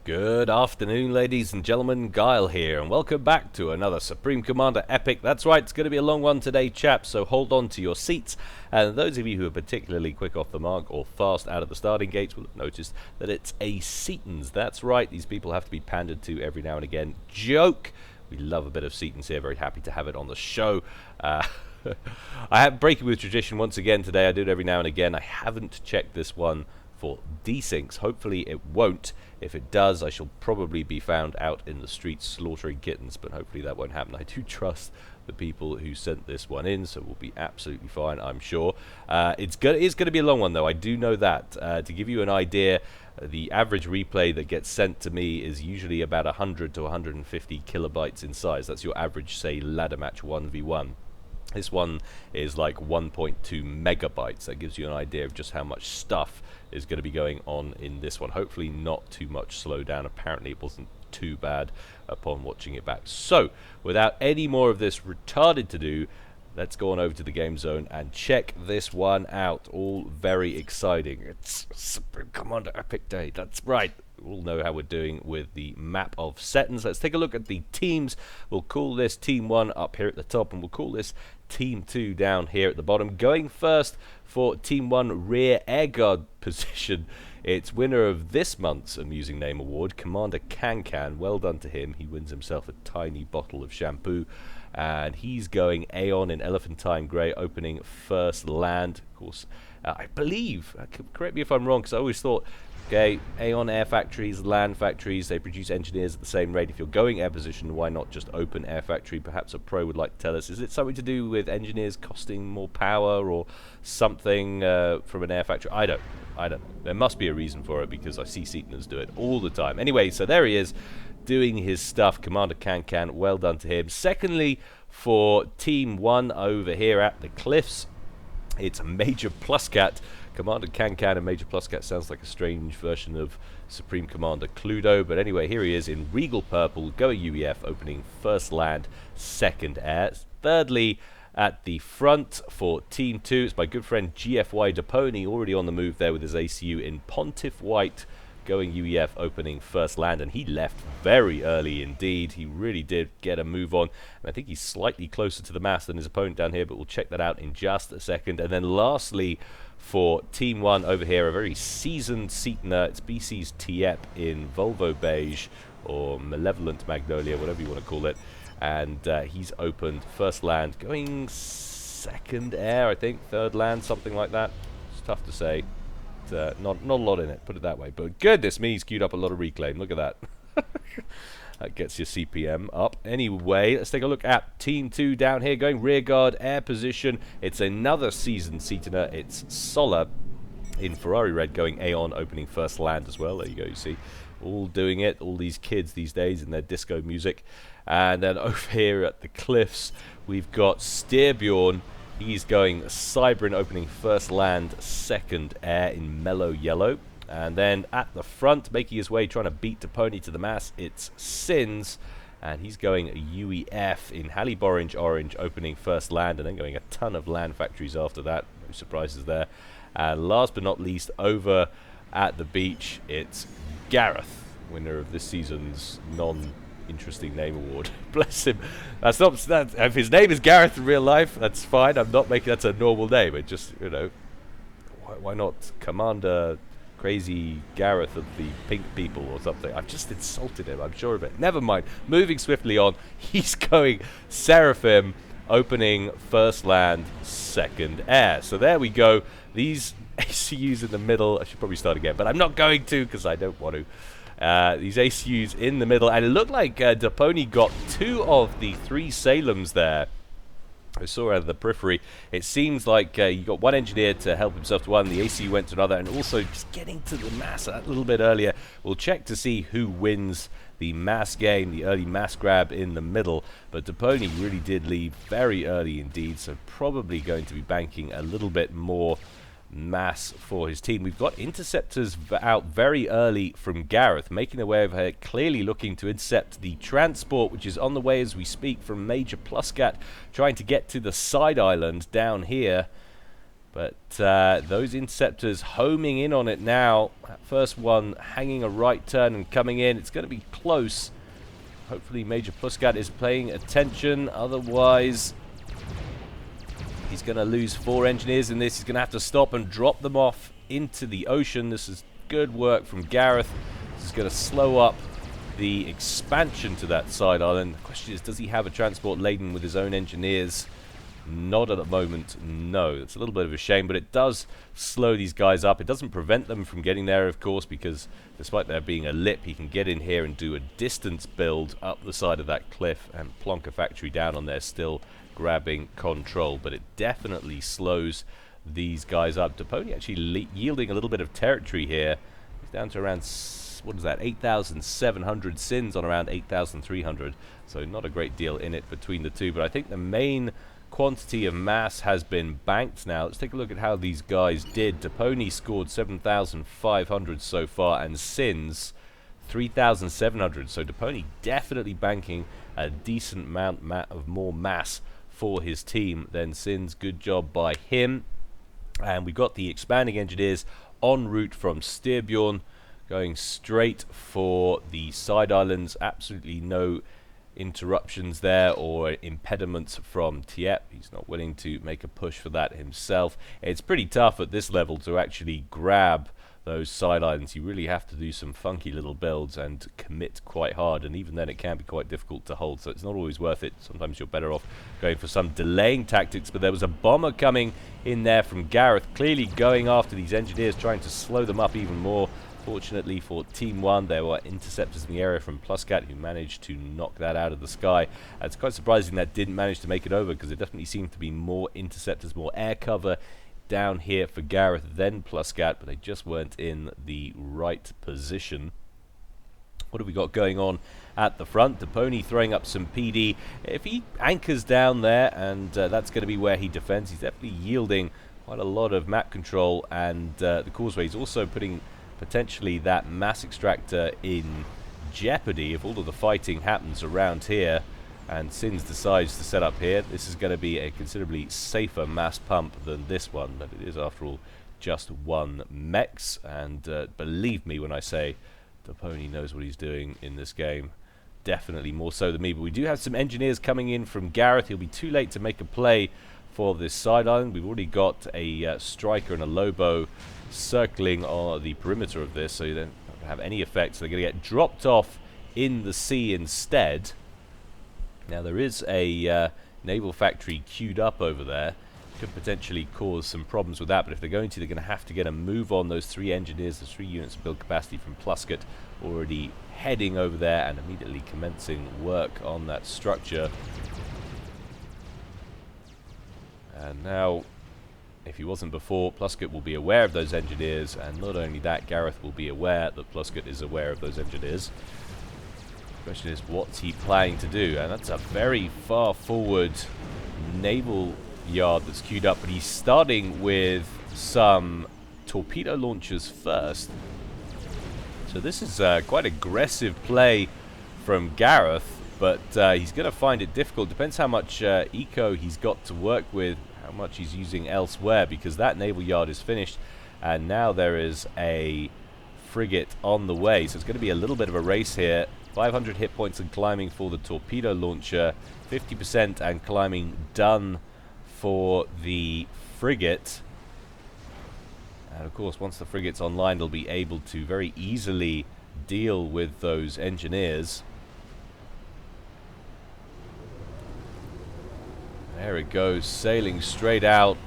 Good afternoon, ladies and gentlemen. Gyle here, and welcome back to another Supreme Commander Epic. That's right, it's going to be a long one today, chaps, so hold on to your seats. And those of you who are particularly quick off the mark or fast out of the starting gates will have noticed that it's a Setons. That's right, these people have to be pandered to every now and again. Joke! We love a bit of Setons here, very happy to have it on the show. I have breaking with tradition once again today. I do it every now and again. I haven't checked this one for desyncs. Hopefully it won't. If it does, I shall probably be found out in the streets slaughtering kittens, but hopefully that won't happen. I do trust the people who sent this one in, so we'll be absolutely fine, I'm sure. It is going to be a long one, though. I do know that. To give you an idea, the average replay that gets sent to me is usually about 100 to 150 kilobytes in size. That's your average, say, ladder match 1v1. This one is like 1.2 megabytes. That gives you an idea of just how much stuff is going to be going on in this one. Hopefully not too much slowdown. Apparently it wasn't too bad upon watching it back. So, without any more of this retarded to do, let's go on over to the game zone and check this one out. All very exciting. It's Supreme Commander Epic Day. That's right. We all know how we're doing with the map of Setons. Let's take a look at the teams. We'll call this Team 1 up here at the top, and we'll call this Team 2 down here at the bottom. Going first for Team 1 rear air guard position, it's winner of this month's Amusing Name Award, Commander Can. Well done to him. He wins himself a tiny bottle of shampoo. And he's going Aeon in Elephantine Grey, opening first land. Of course, I believe, correct me if I'm wrong, because I always thought, okay, Aeon air factories, land factories, they produce engineers at the same rate. If you're going air position, why not just open air factory? Perhaps a pro would like to tell us. Is it something to do with engineers costing more power or something from an air factory? I don't know. There must be a reason for it, because I see Setons do it all the time. Anyway, so there he is, doing his stuff. Commander Can, well done to him. Secondly, for Team 1 over here at the Cliffs, it's Major Pluscat. Commander Can and Major Pluscat sounds like a strange version of Supreme Commander Cluedo, but anyway, here he is in Regal Purple, going UEF, opening first land, second air. Thirdly, at the front for Team 2, it's my good friend GFY Deponi, already on the move there with his ACU in Pontiff White, going UEF, opening first land, and he left very early indeed. He really did get a move on, and I think he's slightly closer to the mast than his opponent down here, but we'll check that out in just a second. And then lastly, for Team 1 over here, a very seasoned Setoner, it's BC's Tiep in Volvo Beige, or Malevolent Magnolia, whatever you want to call it, and he's opened first land, going second air, I think, third land, something like that. It's tough to say. Not a lot in it, put it that way. But goodness me, he's queued up a lot of reclaim. Look at that. That gets your CPM up. Anyway, let's take a look at Team 2 down here, going rear guard, air position. It's another seasoned Setoner. It's Sola in Ferrari Red, going Aeon, opening first land as well. There you go, you see. All doing it, all these kids these days in their disco music. And then over here at the Cliffs, we've got Steerbjorn. He's going Cybrin, opening first land, second air in Mellow Yellow. And then at the front, making his way, trying to beat Deponi to the mass, it's Sins. And he's going UEF in Hallyborange Orange, opening first land, and then going a ton of land factories after that. No surprises there. And last but not least, over at the beach, it's Gareth, winner of this season's non-interesting name award. Bless him. That's not that. If his name is Gareth in real life, that's fine. I'm not making that's a normal name. It just, you know, why not Commander Crazy Gareth of the Pink People or something? I've just insulted him, I'm sure of it. Never mind. Moving swiftly on, he's going Seraphim, opening first land, second air. So there we go. These ACUs in the middle. I should probably start again, but I'm not going to, because I don't want to. These ACUs in the middle, and it looked like Deponi got 2 of the 3 Salems there. I saw out of the periphery. It seems like you got one engineer to help himself to one, the ACU went to another, and also just getting to the mass a little bit earlier. We'll check to see who wins the mass game, the early mass grab in the middle, but Deponi really did leave very early indeed, so probably going to be banking a little bit more mass for his team. We've got interceptors out very early from Gareth, making their way over here, clearly looking to intercept the transport, which is on the way as we speak from Major Pluscat, trying to get to the side island down here. But those interceptors homing in on it now. That first one hanging a right turn and coming in. It's going to be close. Hopefully Major Pluskat is paying attention. Otherwise, he's going to lose 4 engineers in this. He's going to have to stop and drop them off into the ocean. This is good work from Gareth. This is going to slow up the expansion to that side island. The question is, does he have a transport laden with his own engineers? Not at the moment, no. It's a little bit of a shame, but it does slow these guys up. It doesn't prevent them from getting there, of course, because despite there being a lip, he can get in here and do a distance build up the side of that cliff and plonk a factory down on there, still grabbing control. But it definitely slows these guys up. Deponi actually yielding a little bit of territory here. He's down to around, what is that, 8,700 sins on around 8,300. So not a great deal in it between the two. But I think the main quantity of mass has been banked now. Let's take a look at how these guys did. Deponi scored 7,500 so far, and Sins 3,700. So Deponi definitely banking a decent amount of more mass for his team than Sins. Good job by him. And we got the expanding engineers en route from Styrbjorn, going straight for the side islands. Absolutely no interruptions there or impediments from Tiep. He's not willing to make a push for that himself. It's pretty tough at this level to actually grab those side islands. You really have to do some funky little builds and commit quite hard, and even then it can be quite difficult to hold, so it's not always worth it. Sometimes you're better off going for some delaying tactics. But there was a bomber coming in there from Gareth, clearly going after these engineers, trying to slow them up even more. Fortunately for Team 1, there were interceptors in the area from Pluskat who managed to knock that out of the sky. It's quite surprising that didn't manage to make it over, because there definitely seemed to be more interceptors, more air cover down here for Gareth than Pluskat, but they just weren't in the right position. What have we got going on at the front? Deponi throwing up some PD. If he anchors down there, and that's going to be where he defends, he's definitely yielding quite a lot of map control, and the causeway is also putting potentially that mass extractor in jeopardy if all of the fighting happens around here and Sins decides to set up here. This is going to be a considerably safer mass pump than this one, but it is after all just one mechs, and believe me when I say Deponi knows what he's doing in this game, definitely more so than me. But we do have some engineers coming in from Gareth. He'll be too late to make a play for this side island. We've already got a striker and a Lobo circling on the perimeter of this, so you don't have any effect. So they're going to get dropped off in the sea instead. Now there is a naval factory queued up over there. Could potentially cause some problems with that, but if they're going to have to get a move on those 3 engineers, those 3 units of build capacity from Pluskat already heading over there and immediately commencing work on that structure. And now, if he wasn't before, Pluskat will be aware of those engineers, and not only that, Gareth will be aware that Pluskat is aware of those engineers. The question is, what's he planning to do? And that's a very far forward naval yard that's queued up, but he's starting with some torpedo launchers first. So this is quite aggressive play from Gareth, but he's going to find it difficult. Depends how much eco he's got to work with, how much he's using elsewhere, because that naval yard is finished, and now there is a frigate on the way. So it's going to be a little bit of a race here. 500 hit points and climbing for the torpedo launcher, 50% and climbing done for the frigate. And of course, once the frigate's online, they'll be able to very easily deal with those engineers. There it goes, sailing straight out,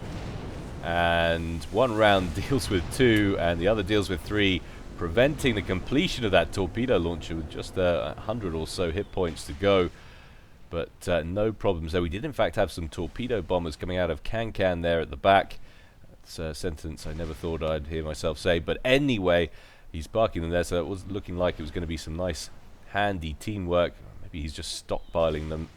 and one round deals with 2 and the other deals with 3, preventing the completion of that torpedo launcher with just 100 or so hit points to go. But no problems there. We did in fact have some torpedo bombers coming out of Kankan there at the back. That's a sentence I never thought I'd hear myself say, but anyway, he's parking them there, so it was looking like it was going to be some nice handy teamwork. Maybe he's just stockpiling them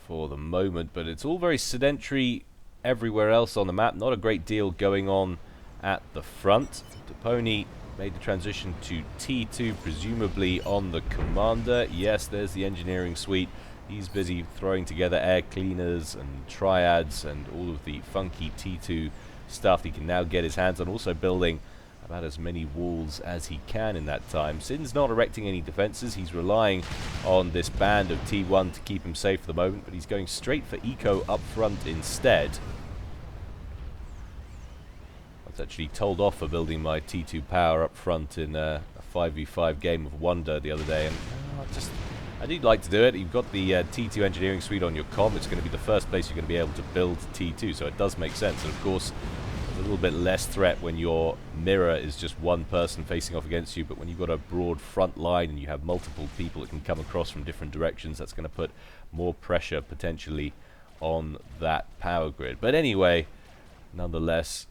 for the moment, but it's all very sedentary everywhere else on the map. Not a great deal going on at the front. Deponi made the transition to T2, presumably on the commander. Yes, there's the engineering suite. He's busy throwing together air cleaners and triads and all of the funky T2 stuff he can now get his hands on, also building about as many walls as he can in that time. Sin's not erecting any defenses. He's relying on this band of T1 to keep him safe for the moment, but he's going straight for eco up front instead. I was actually told off for building my T2 power up front in a 5v5 game of Wonder the other day, and I do like to do it. You've got the T2 engineering suite on your comm. It's going to be the first place you're going to be able to build T2, so it does make sense. And of course, a little bit less threat when your mirror is just one person facing off against you, but when you've got a broad front line and you have multiple people that can come across from different directions, that's going to put more pressure potentially on that power grid. But anyway, nonetheless,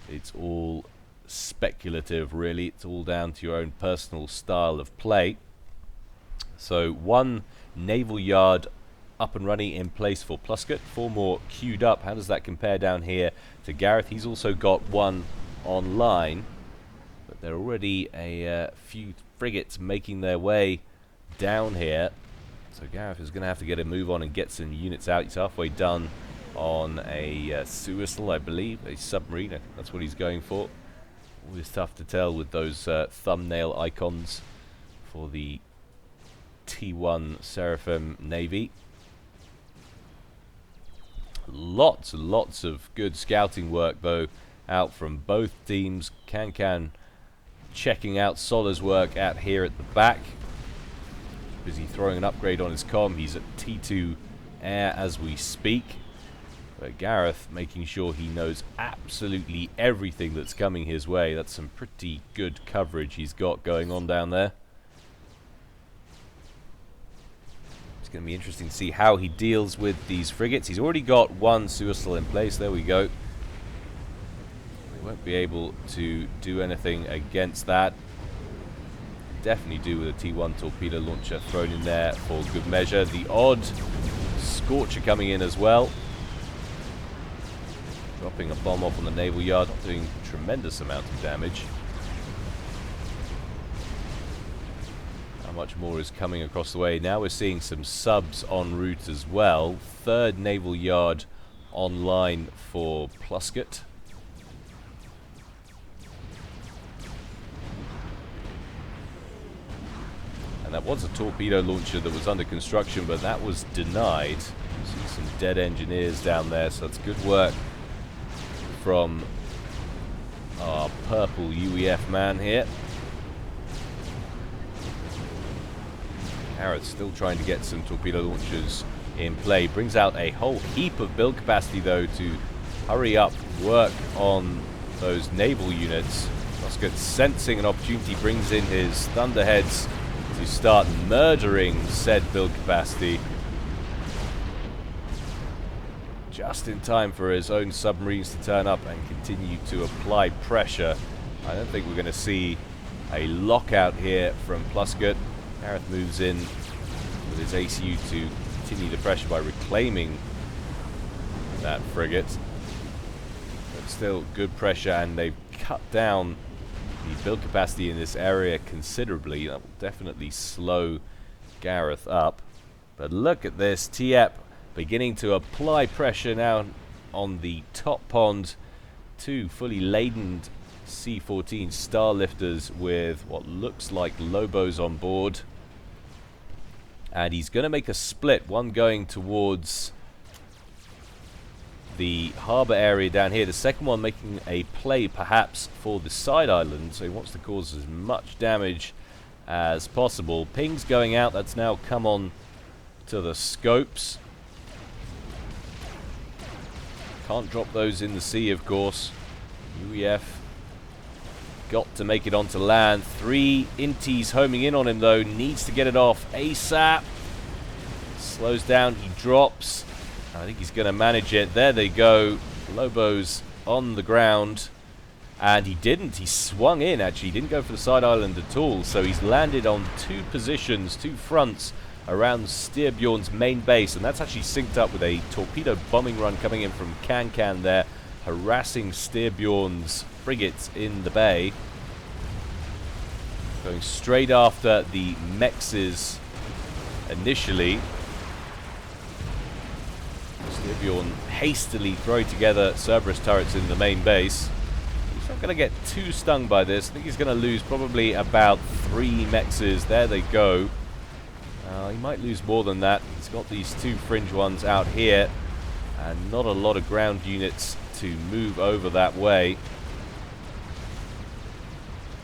it's all speculative, really. It's all down to your own personal style of play. So 1 naval yard up and running in place for Plusket, 4 more queued up. How does that compare down here to Gareth? He's also got 1 online, but there are already a few frigates making their way down here. So Gareth is going to have to get a move on and get some units out. He's halfway done on a Suicidal, I believe, a submarine. I think that's what he's going for. Always tough to tell with those thumbnail icons for the T1 Seraphim Navy. Lots and lots of good scouting work, though, out from both teams. Can checking out Solar's work out here at the back. Busy throwing an upgrade on his comm. He's at T2 air as we speak. But Gareth making sure he knows absolutely everything that's coming his way. That's some pretty good coverage he's got going on down there. It's going to be interesting to see how he deals with these frigates. He's already got 1 Suicidal in place. There we go. He won't be able to do anything against that. Definitely do with a T1 torpedo launcher thrown in there for good measure. The odd Scorcher coming in as well. Dropping a bomb off on the naval yard, not doing a tremendous amount of damage. How much more is coming across the way? Now we're seeing some subs en route as well. 3rd naval yard online for Plusket. And that was a torpedo launcher that was under construction, but that was denied. You see some dead engineers down there, so that's good work from our purple UEF man here. Garrett's still trying to get some torpedo launchers in play. Brings out a whole heap of build capacity, though, to hurry up work on those naval units. Musket, sensing an opportunity, brings in his Thunderheads to start murdering said build capacity. Just in time for his own submarines to turn up and continue to apply pressure. I don't think we're going to see a lockout here from Plusket. Gareth moves in with his ACU to continue the pressure by reclaiming that frigate. But still good pressure, and they've cut down the build capacity in this area considerably. That will definitely slow Gareth up. But look at this, TEP beginning to apply pressure now on the top pond. 2 fully laden C-14 Starlifters with what looks like Lobos on board. And he's going to make a split, one going towards the harbour area down here, the second one making a play perhaps for the side island, so he wants to cause as much damage as possible. Pings going out, that's now come on to the scopes. Can't drop those in the sea, of course. UEF got to make it onto land. 3 Inties homing in on him, though. Needs to get it off ASAP. Slows down, he drops. I think he's going to manage it. There they go. Lobos on the ground. And he didn't. He swung in, actually. He didn't go for the side island at all. So he's landed on 2 positions, 2 fronts around Styrbjorn's main base. And that's actually synced up with a torpedo bombing run coming in from Can there, harassing Styrbjorn's frigates in the bay. Going straight after the Mexes initially. Styrbjorn hastily throwing together Cerberus turrets in the main base. He's not going to get too stung by this. I think he's going to lose probably about 3 mexes. There they go. He might lose more than that. He's got these 2 fringe ones out here, and not a lot of ground units to move over that way.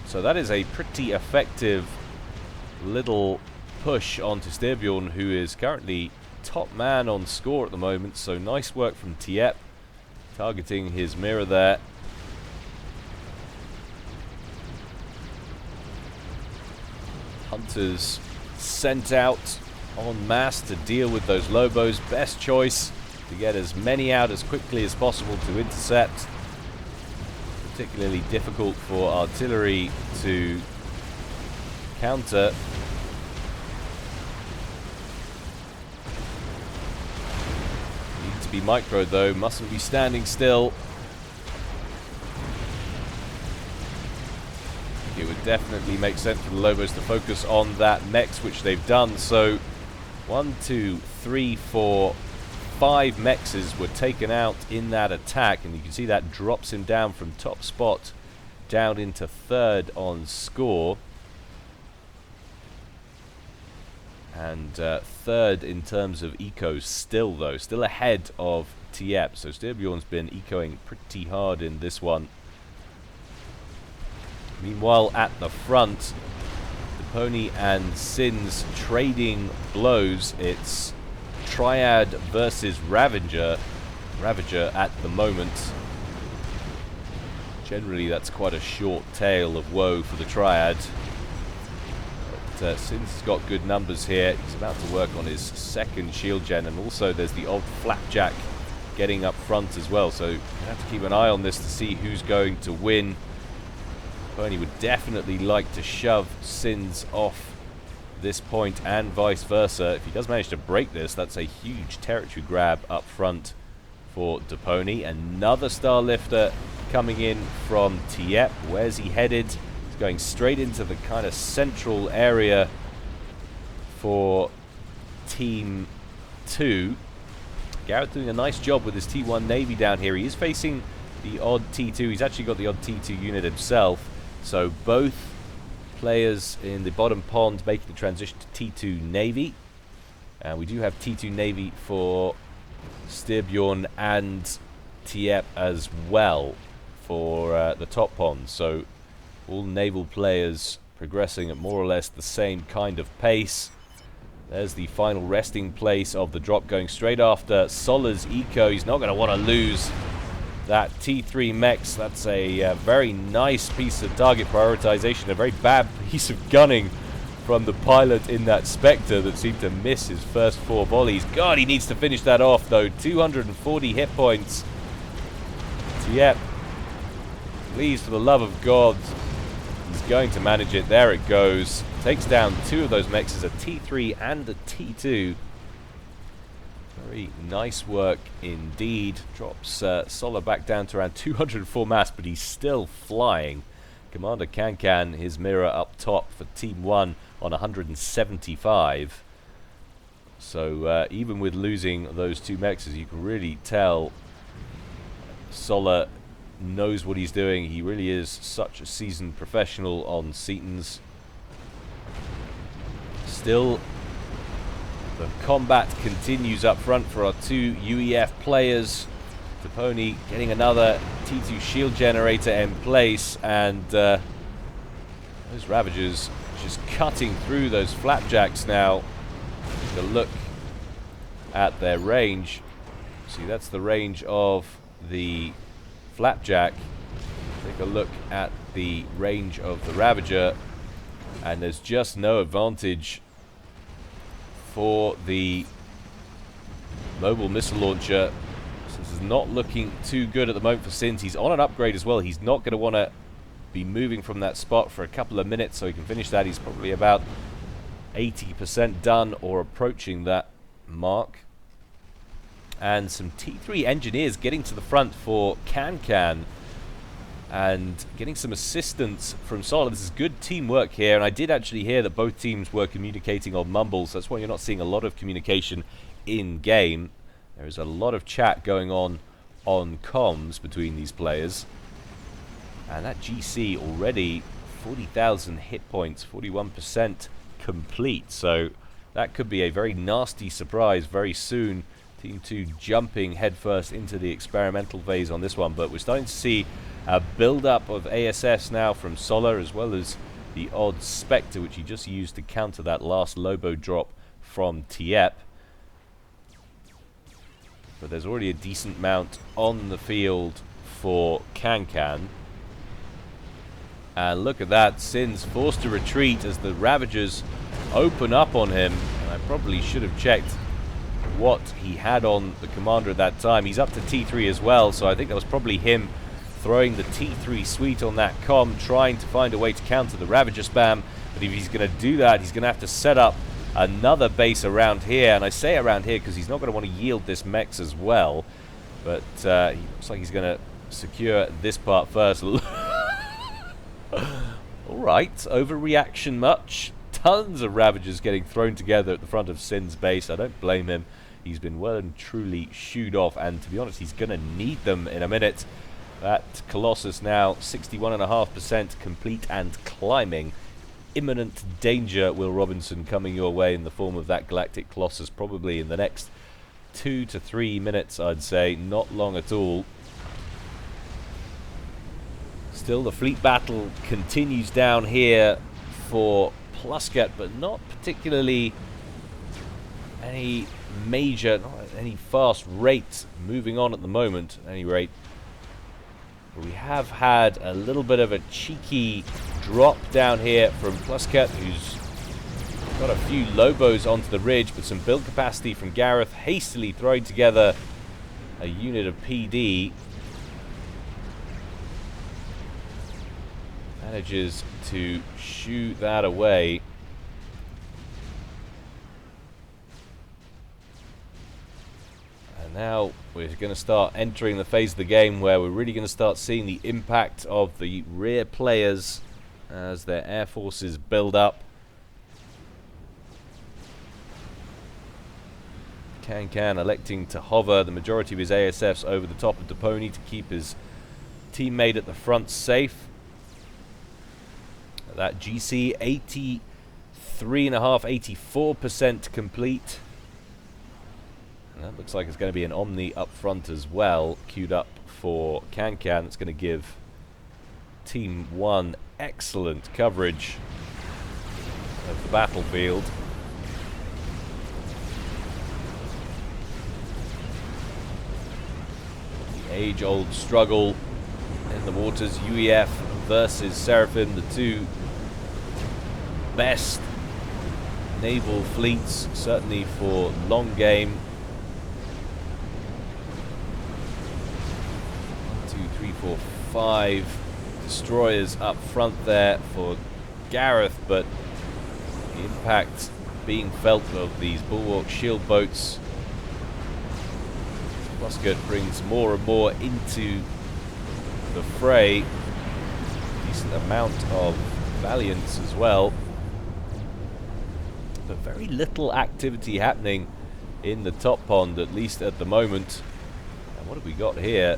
So that is a pretty effective little push onto Styrbjorn, who is currently top man on score at the moment. So nice work from Tiep, targeting his mirror there. Hunters sent out en masse to deal with those Lobos. Best choice to get as many out as quickly as possible to intercept. Particularly difficult for artillery to counter. Need to be micro though, mustn't be standing still. It would definitely make sense for the Lobos to focus on that mechs, which they've done. So 1, 2, 3, 4, 5 mexes were taken out in that attack, and you can see that drops him down from top spot down into 3rd on score, and 3rd in terms of ecos still, though still ahead of Tiep. So Styrbjorn's been ecoing pretty hard in this one. Meanwhile, at the front, Deponi and Sins trading blows. It's Triad versus Ravager at the moment. Generally, that's quite a short tale of woe for the Triad. But Sins has got good numbers here. He's about to work on his 2nd shield gen, and also there's the odd Flapjack getting up front as well. So you have to keep an eye on this to see who's going to win. Deponi would definitely like to shove Sins off this point, and vice versa. If he does manage to break this, that's a huge territory grab up front for Deponi. Another Star Lifter coming in from Tiep. Where's he headed? He's going straight into the kind of central area for Team 2. Garrett doing a nice job with his T1 Navy down here. He is facing the odd T2. He's actually got the odd T2 unit himself. So both players in the bottom pond making the transition to T2 Navy. And we do have T2 Navy for Styrbjorn and Tiep as well for the top pond. So all naval players progressing at more or less the same kind of pace. There's the final resting place of the drop, going straight after Sola's eco. He's not going to want to lose that T3 mechs. That's a very nice piece of target prioritization, a very bad piece of gunning from the pilot in that Spectre that seemed to miss his first 4 volleys. God, he needs to finish that off though. 240 hit points. Tiep, please, for the love of God, he's going to manage it. There it goes. Takes down 2 of those mechs, a T3 and a T2. Very nice work indeed. Drops Sola back down to around 204 mass, but he's still flying. Commander Can, his mirror up top for Team 1 on 175. So even with losing those 2 mechs, you can really tell Sola knows what he's doing. He really is such a seasoned professional on Setons. Still, the combat continues up front for our 2 UEF players. Deponi getting another T2 shield generator in place, and those Ravagers just cutting through those Flapjacks now. Take a look at their range. See, that's the range of the Flapjack. Take a look at the range of the Ravager, and there's just no advantage for the mobile missile launcher. So this is not looking too good at the moment for Sins. He's on an upgrade as well. He's not going to want to be moving from that spot for a couple of minutes so he can finish that. He's probably about 80% done or approaching that mark. And some T3 engineers getting to the front for Can and getting some assistance from Sola. This is good teamwork here, and I did actually hear that both teams were communicating on mumbles. That's why you're not seeing a lot of communication in game. There is a lot of chat going on comms between these players. And that GC already 40,000 hit points, 41% complete. So that could be a very nasty surprise very soon. Team 2 jumping headfirst into the experimental phase on this one. But we're starting to see a build-up of ASS now from Solar, as well as the odd Spectre, which he just used to counter that last Lobo drop from Tiep. But there's already a decent amount on the field for Can. And look at that, Sin's forced to retreat as the Ravagers open up on him. And I probably should have checked what he had on the commander at that time. He's up to T3 as well, so I think that was probably him throwing the T3 suite on that comm, trying to find a way to counter the Ravager spam. But if he's going to do that, he's going to have to set up another base around here. And I say around here because he's not going to want to yield this mechs as well. But he looks like he's going to secure this part first. Alright, overreaction much. Tons of Ravagers getting thrown together at the front of Sin's base. I don't blame him. He's been well and truly shooed off, and to be honest, he's going to need them in a minute. That Colossus now 61.5% complete and climbing. Imminent danger, Will Robinson, coming your way in the form of that Galactic Colossus, probably in the next 2 to 3 minutes, I'd say. Not long at all. Still, the fleet battle continues down here for Pluscat, but not particularly any major, not at any fast rate moving on at the moment, at any rate. But we have had a little bit of a cheeky drop down here from Pluscat, who's got a few Lobos onto the ridge, but some build capacity from Gareth, hastily throwing together a unit of PD. Manages to shoo that away. And now we're going to start entering the phase of the game where we're really going to start seeing the impact of the rear players as their air forces build up. Can electing to hover the majority of his ASFs over the top of Deponi to keep his teammate at the front safe. That GC 83.5%, 84% complete. And that looks like it's going to be an Omni up front as well, queued up for Can. It's going to give Team 1 excellent coverage of the battlefield. The age-old struggle in the waters, UEF versus Seraphim, the two best naval fleets, certainly for long game. 1, 2, 3, 4, 5 destroyers up front there for Gareth, but the impact being felt of these Bulwark shield boats. Pluscat brings more and more into the fray. Decent amount of Valiance as well. But very little activity happening in the top pond, at least at the moment. And what have we got here?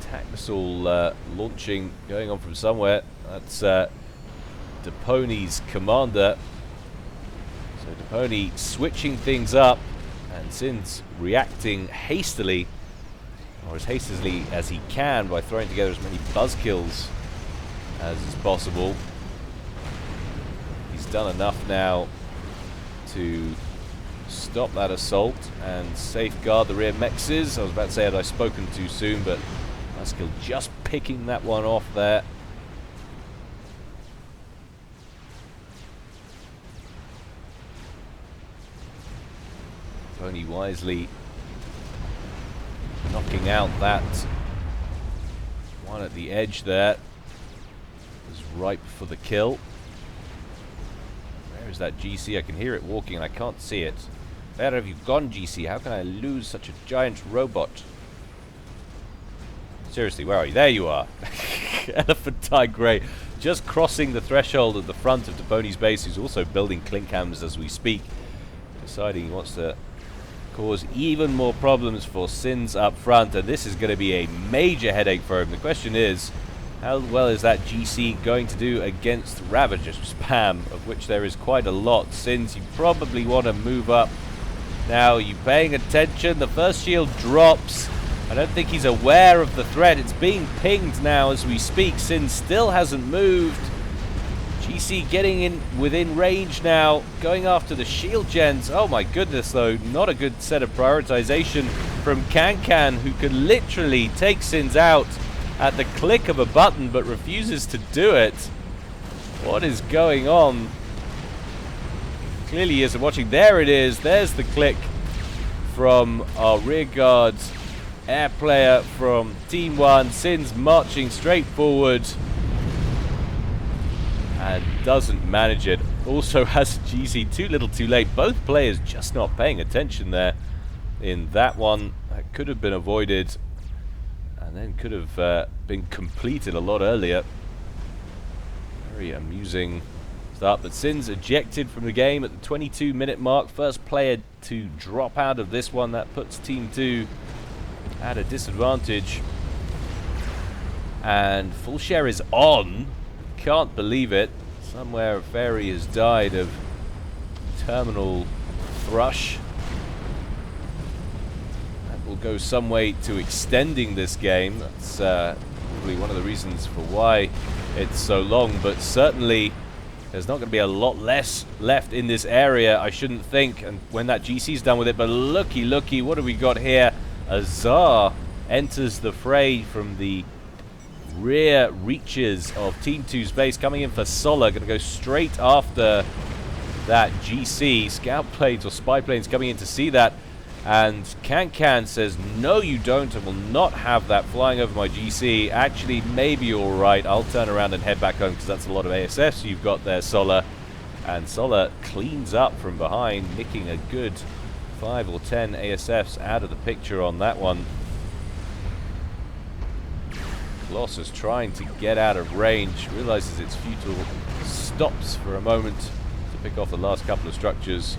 Attack missile launching, going on from somewhere. That's Deponi's commander. So Deponi switching things up, and Sin's reacting hastily, or as hastily as he can, by throwing together as many buzzkills as is possible. He's done enough now to stop that assault and safeguard the rear mexes. I was about to say, had I spoken too soon, but Buzzkill just picking that one off there. Tony wisely knocking out that one at the edge there. Was ripe for the kill. Where is that GC? I can hear it walking and I can't see it. Where have you gone, GC? How can I lose such a giant robot? Seriously, where are you? There you are. Elephantine Grey just crossing the threshold at the front of Deponi's base, who's also building Klinkams as we speak. Deciding he wants to cause even more problems for Sins up front, and this is going to be a major headache for him. The question is, how well is that GC going to do against Ravager spam, of which there is quite a lot? Sins, you probably want to move up. Now, are you paying attention? The first shield drops. I don't think he's aware of the threat. It's being pinged now as we speak. Sins still hasn't moved. GC getting in within range now, going after the shield gens. Oh my goodness, though, not a good set of prioritization from Can, who could literally take Sins out at the click of a button, but refuses to do it. What is going on? Clearly he isn't watching. There it is. There's the click from our rear guard air player from Team 1. Sins marching straight forward and doesn't manage it. Also has GC too little too late. Both players just not paying attention there in that one. That could have been avoided and then could have been completed a lot earlier. Very amusing start, but Sins ejected from the game at the 22-minute mark. First player to drop out of this one. That puts Team 2 at a disadvantage. And full share is on. Can't believe it. Somewhere a fairy has died of terminal thrush. That will go some way to extending this game. That's probably one of the reasons for why it's so long, but certainly there's not going to be a lot less left in this area, I shouldn't think, and when that GC's done with it. But looky, what have we got here? Azar enters the fray from the rear reaches of Team 2's base, coming in for Solar, going to go straight after that GC. Scout planes or spy planes coming in to see that, and Can says, no you don't, and will not have that flying over my GC. Actually, maybe you're right, I'll turn around and head back home, because that's a lot of ASFs you've got there, Solar. And Solar cleans up from behind, nicking a good 5 or 10 ASFs out of the picture on that one. Colossus trying to get out of range, realizes it's futile, stops for a moment to pick off the last couple of structures,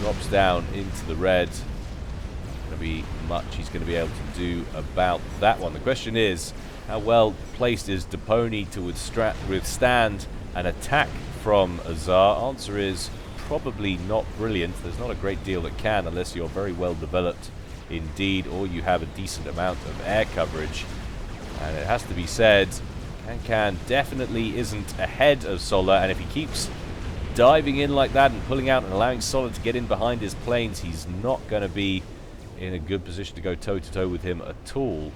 drops down into the red. Not going to be much he's going to be able to do about that one. The question is, how well placed is Deponi to withstand an attack from Azar? Answer is probably not brilliant. There's not a great deal that can, unless you're very well developed indeed, or you have a decent amount of air coverage. And it has to be said, Can definitely isn't ahead of Solar, and if he keeps diving in like that and pulling out and allowing Solar to get in behind his planes, he's not going to be in a good position to go toe-to-toe with him at all.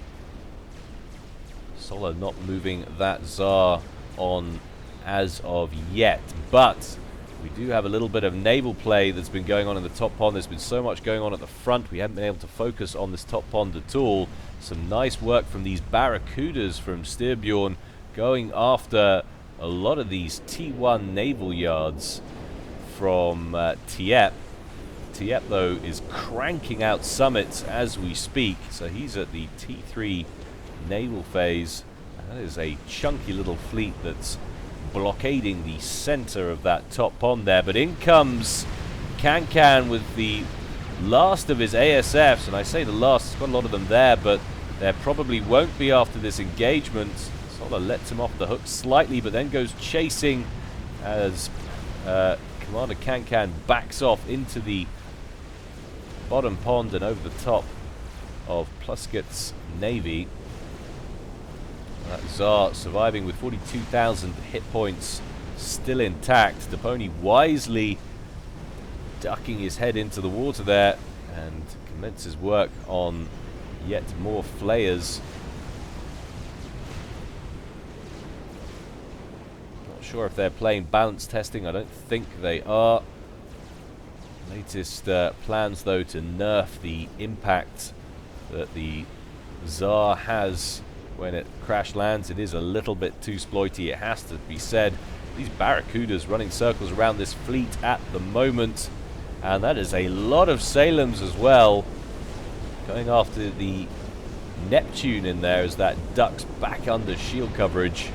Solar not moving that Tsar on as of yet, but we do have a little bit of naval play that's been going on in the top pond. There's been so much going on at the front, we haven't been able to focus on this top pond at all. Some nice work from these Barracudas from Styrbjorn, going after a lot of these T1 naval yards from Tiep. Tiep, though, is cranking out summits as we speak, so he's at the T3 naval phase. That is a chunky little fleet that's blockading the center of that top pond there, but in comes Can with the last of his ASFs, and I say the last, there's got a lot of them there, but there probably won't be after this engagement. Solar lets him off the hook slightly, but then goes chasing as Commander Can backs off into the bottom pond and over the top of Plusket's navy. That Tsar surviving with 42,000 hit points still intact. Deponi wisely ducking his head into the water there and commences work on yet more flayers. Not sure if they're playing balance testing. I don't think they are. Latest plans, though, to nerf the impact that the Tsar has when it crash lands. It is a little bit too exploity, it has to be said. These Barracudas running circles around this fleet at the moment, and that is a lot of Salems as well, going after the Neptune in there as that ducks back under shield coverage.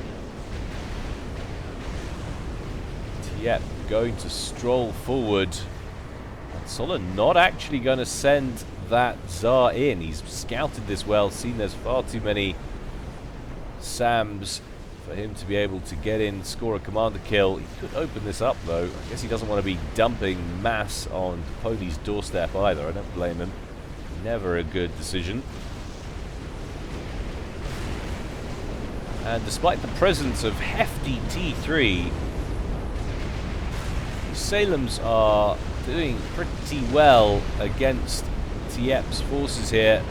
Tiep going to stroll forward. Sola not actually going to send that Tsar in. He's scouted this well, seen there's far too many SAMs for him to be able to get in, score a commander kill. He could open this up though. I guess he doesn't want to be dumping mass on Pony's doorstep either. I don't blame him. Never a good decision. And despite the presence of hefty T3, the Salems are doing pretty well against Tiep's forces here.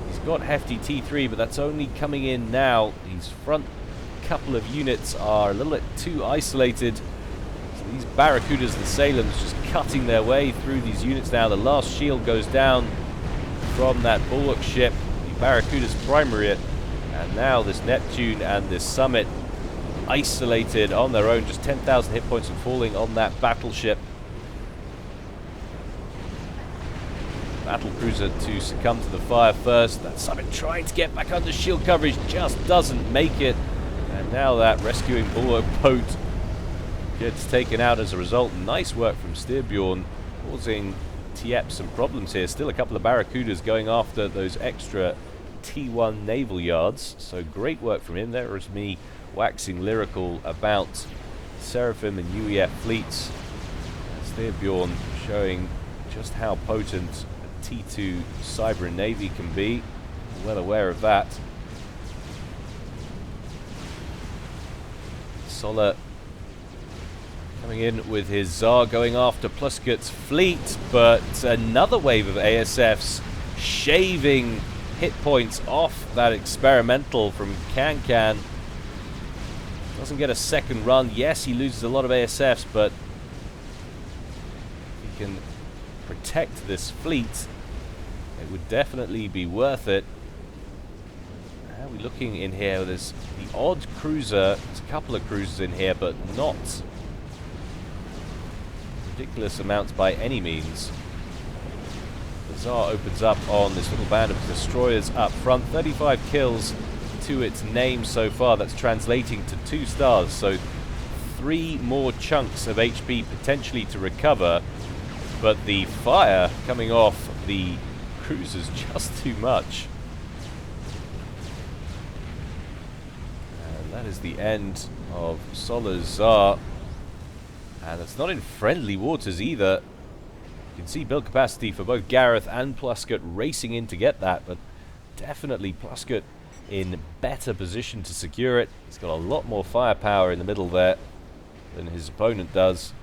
He's got hefty T3, but that's only coming in now. His front couple of units are a little bit too isolated. So these Barracudas, the Salems, just cutting their way through these units now. The last shield goes down from that bulwark ship. The Barracudas primary it. And now this Neptune and this Summit isolated on their own. Just 10,000 hit points and falling on that battleship. Battlecruiser to succumb to the fire first. That Summit trying to get back under shield coverage, just doesn't make it. And now that rescuing bulwark boat gets taken out as a result. Nice work from Styrbjorn, causing Tiep some problems here. Still a couple of Barracudas going after those extra T1 naval yards. So great work from him. There is me waxing lyrical about Seraphim and UEF fleets. Styrbjorn showing just how potent a T2 cyber navy can be. Well aware of that. Sola coming in with his Tsar going after Plusket's fleet, but another wave of ASFs shaving hit points off that experimental from Kankan. Doesn't get a second run. Yes, he loses a lot of ASFs, but if he can protect this fleet, it would definitely be worth it. How are we looking in here? There's the odd cruiser. There's a couple of cruisers in here, but not ridiculous amounts by any means. The Tsar opens up on this little band of destroyers up front. 35 kills to its name so far. That's translating to 2 stars. So 3 more chunks of HP potentially to recover. But the fire coming off the cruisers just too much. And that is the end of Sola's Tsar. And it's not in friendly waters either. You can see build capacity for both Gareth and Plusket racing in to get that, but definitely Plusket in better position to secure it. He's got a lot more firepower in the middle there than his opponent does.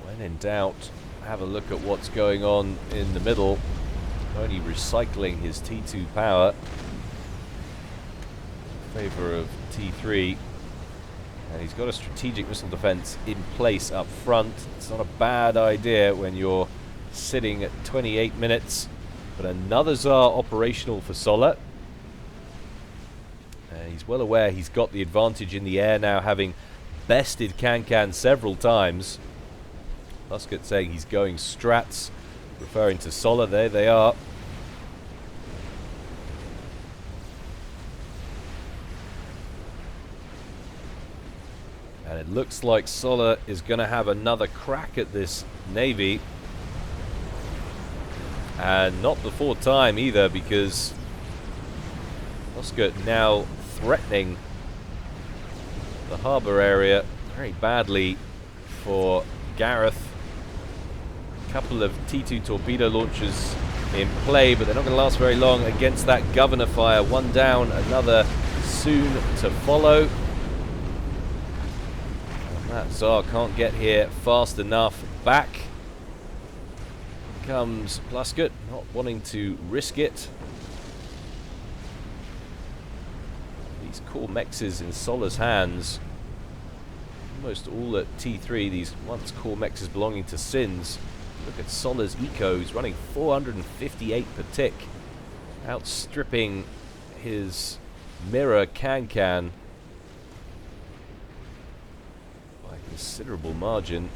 When in doubt, have a look at what's going on in the middle. Only recycling his T2 power in favor of T3. And he's got a strategic missile defense in place up front. It's not a bad idea when you're sitting at 28 minutes. But another Tsar operational for Sola. He's well aware he's got the advantage in the air now, having bested Kankan several times. Plusket saying he's going strats, referring to Sola. There they are. And it looks like Sola is going to have another crack at this navy. And not before time either, because Plusket now threatening the harbour area very badly for Gareth. Couple of T2 torpedo launchers in play, but they're not going to last very long against that governor fire. One down, another soon to follow. And that Tsar can't get here fast enough. Back comes Plusket, not wanting to risk it. These core mexes in Sola's hands, almost all at T3, these once core mexes belonging to Sins. Look at Sola's eco, he's running 458 per tick, outstripping his mirror Kankan by a considerable margin.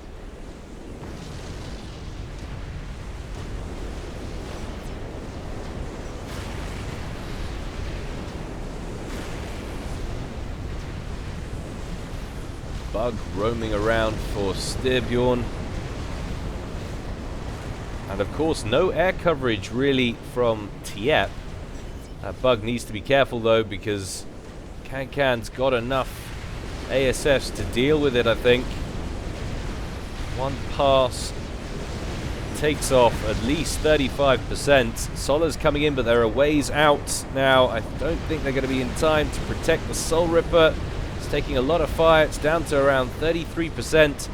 Bug roaming around for Styrbjorn. And of course, no air coverage really from Tiepp. That Bug needs to be careful though, because Kankan's got enough ASFs to deal with it, I think. One pass takes off at least 35%. Solar's coming in, but there are ways out now. I don't think they're going to be in time to protect the Soul Ripper. It's taking a lot of fire. It's down to around 33%.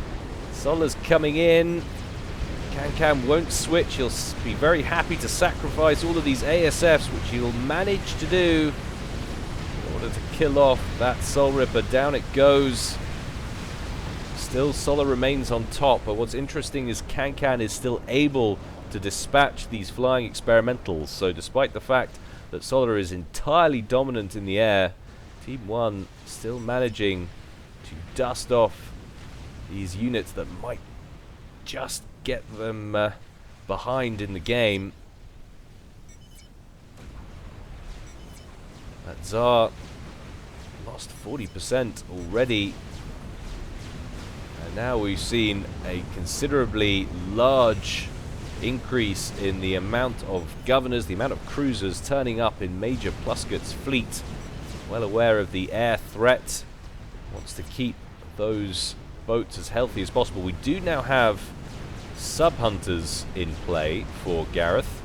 Solar's coming in. Kankan won't switch. He'll be very happy to sacrifice all of these ASFs, which he'll manage to do in order to kill off that Soul Ripper. Down it goes. Still, Solar remains on top, but what's interesting is Kankan is still able to dispatch these flying experimentals. So despite the fact that Solar is entirely dominant in the air, Team 1 still managing to dust off these units that might just get them behind in the game. That Tsar lost 40% already. And now we've seen a considerably large increase in the amount of governors, the amount of cruisers turning up in Major Plusket's fleet. Well aware of the air threat. Wants to keep those boats as healthy as possible. We do now have sub-hunters in play for Gareth.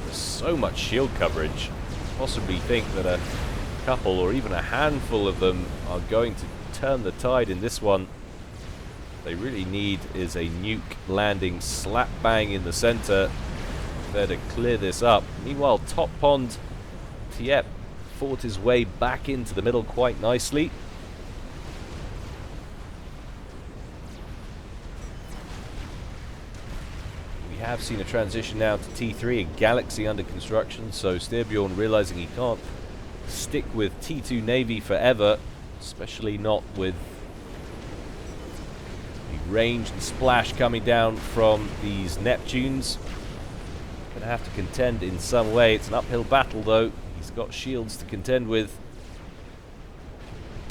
There's so much shield coverage. Possibly think that a couple or even a handful of them are going to turn the tide in this one. They really need is a nuke landing slap bang in the center there to clear this up. Meanwhile, top pond, Tiepp fought his way back into the middle quite nicely. We have seen a transition now to T3, a Galaxy under construction, so Styrbjorn realizing he can't stick with T2 Navy forever, especially not with the range and splash coming down from these Neptunes. Gonna have to contend in some way. It's an uphill battle though. He's got shields to contend with.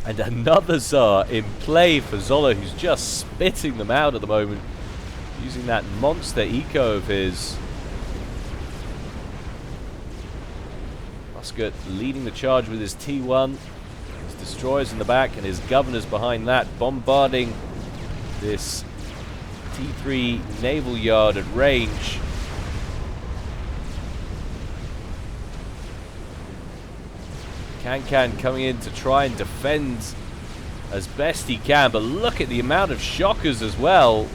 And another Tsar in play for Zola, who's just spitting them out at the moment, using that monster eco of his. Musket leading the charge with his T1. His destroyers in the back and his governors behind that, bombarding this T3 naval yard at range. Kankan coming in to try and defend as best he can, but look at the amount of shockers as well.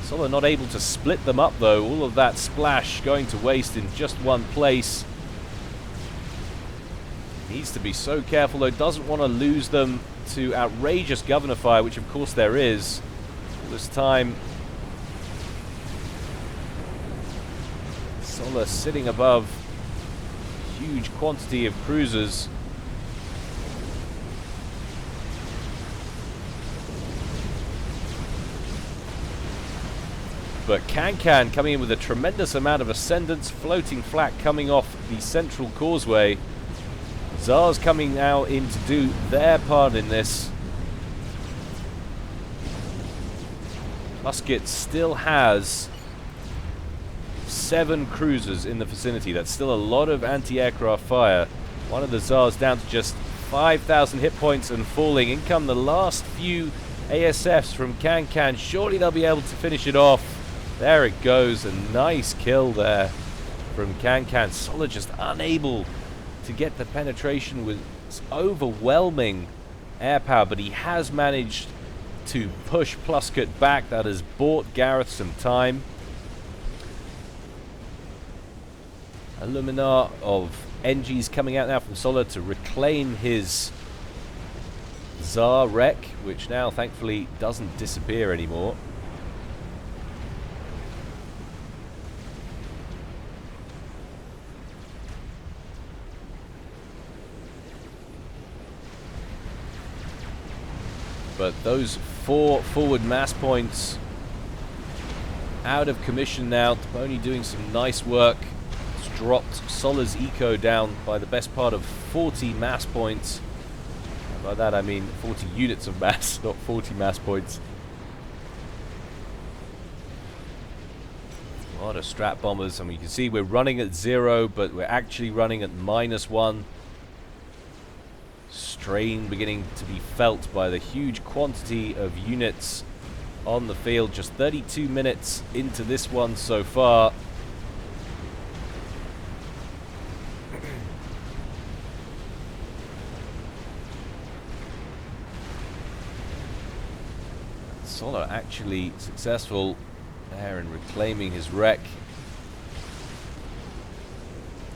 Solar not able to split them up though. All of that splash going to waste in just one place. Needs to be so careful though. Doesn't want to lose them to outrageous governor fire, which of course there is. All this time, Solar sitting above a huge quantity of cruisers. But Kankan coming in with a tremendous amount of ascendance, floating flat coming off the central causeway. Tsar's coming now in to do their part in this. Musket still has 7 cruisers in the vicinity. That's still a lot of anti-aircraft fire. One of the Tsars down to just 5,000 hit points and falling. In come the last few ASFs from Kankan. Surely they'll be able to finish it off. There it goes, a nice kill there from Kankan. Solar just unable to get the penetration with overwhelming air power, but he has managed to push Plusket back. That has bought Gareth some time. A Luminar of NGs coming out now from Solar to reclaim his Tsar wreck, which now thankfully doesn't disappear anymore. But those 4 forward mass points out of commission now. Toponi doing some nice work. It's dropped Solar's eco down by the best part of 40 mass points. By that I mean 40 units of mass, not 40 mass points. A lot of strat bombers, and you can see we're running at 0, but we're actually running at -1. Strain beginning to be felt by the huge quantity of units on the field. Just 32 minutes into this one so far. Solo actually successful there in reclaiming his wreck.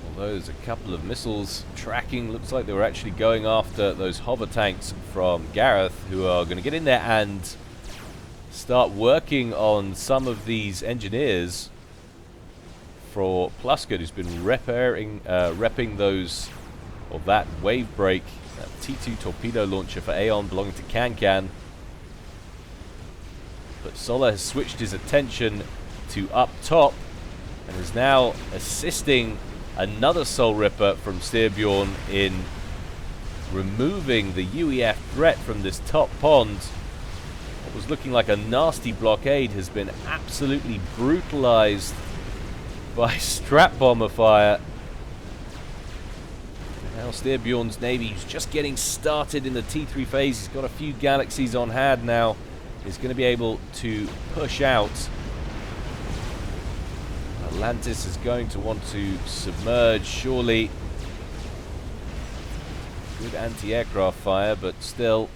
Although there's a couple of missiles tracking, looks like they were actually going after those hover tanks from Gareth, who are going to get in there and start working on some of these engineers for Plusgood, who's been repping those, or that wave break, that T2 torpedo launcher for Aeon belonging to Can. But Sola has switched his attention to up top and is now assisting another Soul Ripper from Styrbjorn in removing the UEF threat from this top pond. What was looking like a nasty blockade has been absolutely brutalized by strap bomber fire. Now Styrbjorn's navy is just getting started in the T3 phase. He's got a few galaxies on hand now. Is going to be able to push out. Atlantis is going to want to submerge, surely. Good anti-aircraft fire, but still.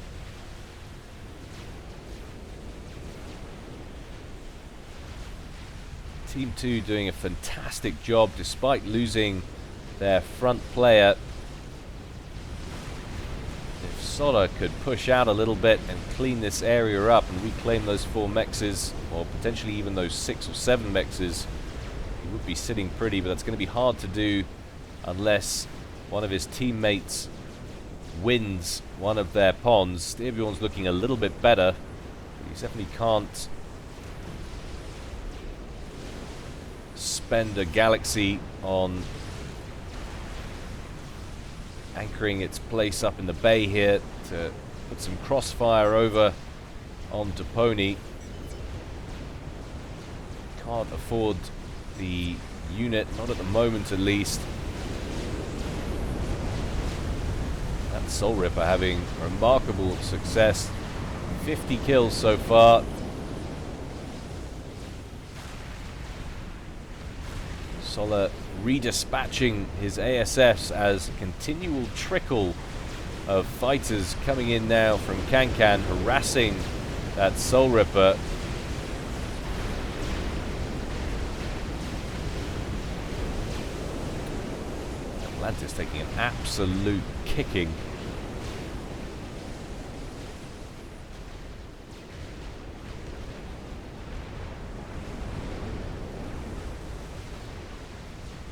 Team 2 doing a fantastic job despite losing their front player. If Sola could push out a little bit and clean this area up and reclaim those 4 mexes, or potentially even those 6 or 7 mexes, he would be sitting pretty, but that's going to be hard to do unless one of his teammates wins one of their ponds. Styrbjorn's looking a little bit better, but he definitely can't spend a galaxy on anchoring its place up in the bay here to put some crossfire over onto Pony. Can't afford the unit, not at the moment at least. That Soul Ripper having remarkable success. 50 kills so far. Sola redispatching his ASFs as a continual trickle of fighters coming in now from Can, harassing that Soul Ripper. Atlantis taking an absolute kicking.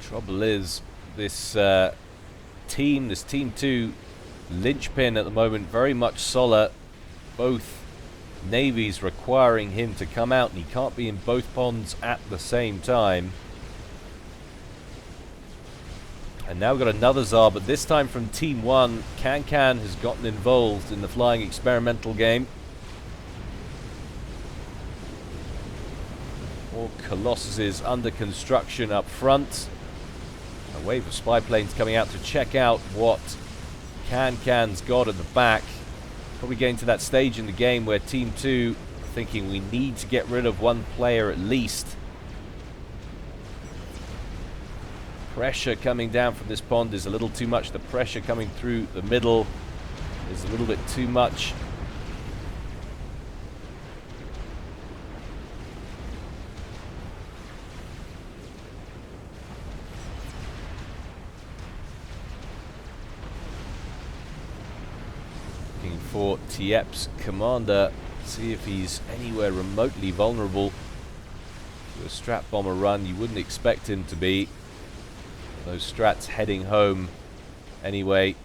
Trouble is, this team 2 linchpin at the moment, very much Sola. Both navies requiring him to come out, and he can't be in both ponds at the same time. And now we've got another Tsar, but this time from Team 1. Can has gotten involved in the flying experimental game. More Colossuses under construction up front. A wave of spy planes coming out to check out what Can's got at the back. Probably getting to that stage in the game where Team 2 are thinking we need to get rid of one player at least. Pressure coming down from this pond is a little too much. The pressure coming through the middle is a little bit too much. Looking for Tiep's commander, see if he's anywhere remotely vulnerable to a strat bomber run. You wouldn't expect him to be. Those strats heading home anyway.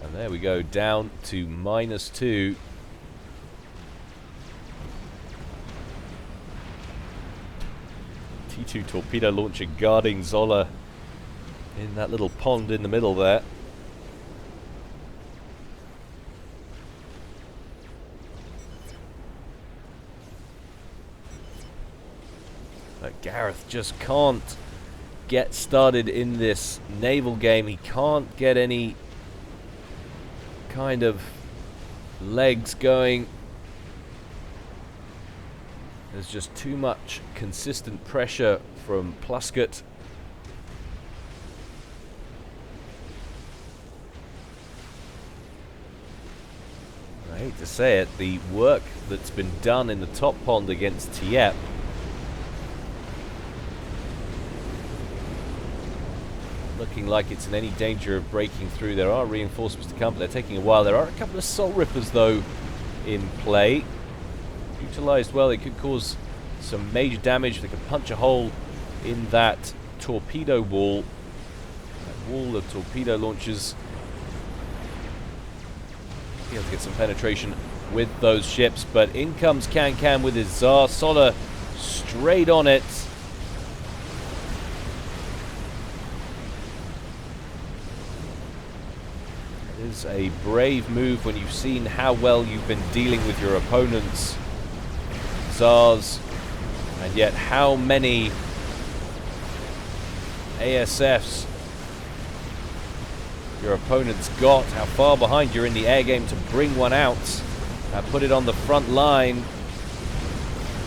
And there we go, down to -2. T2 torpedo launcher guarding Zola in that little pond in the middle there. But Gareth just can't get started in this naval game. He can't get any kind of legs going. There's just too much consistent pressure from Plusket. I hate to say it, the work that's been done in the top pond against Tiepp looking like it's in any danger of breaking through. There are reinforcements to come, but they're taking a while. There are a couple of Soul Rippers, though, in play. Utilized well, they could cause some major damage. They could punch a hole in that torpedo wall. That wall of torpedo launchers. Be able to get some penetration with those ships, but in comes Can with his Tsar. Solar straight on it. It is a brave move when you've seen how well you've been dealing with your opponents' Tsars, and yet how many ASFs your opponent's got, how far behind you're in the air game to bring one out. Put it on the front line.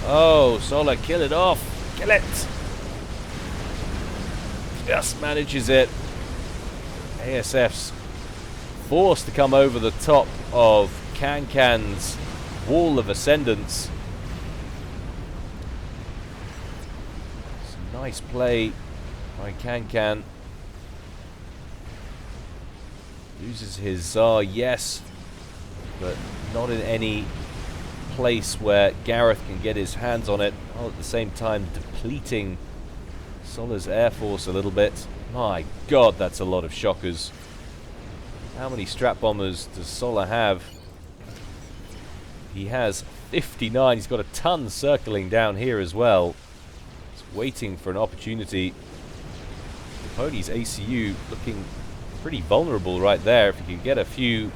Oh, Solar, kill it off. Kill it. Just manages it. ASF's forced to come over the top of Can's wall of ascendance. Some nice play by Can. Loses his Tsar, yes, but not in any place where Gareth can get his hands on it, while at the same time depleting Solar's air force a little bit. My god, that's a lot of shockers. How many strap bombers does Solar have? He has 59. He's got a ton circling down here as well. He's waiting for an opportunity. The pony's ACU looking pretty vulnerable right there. If you can get a few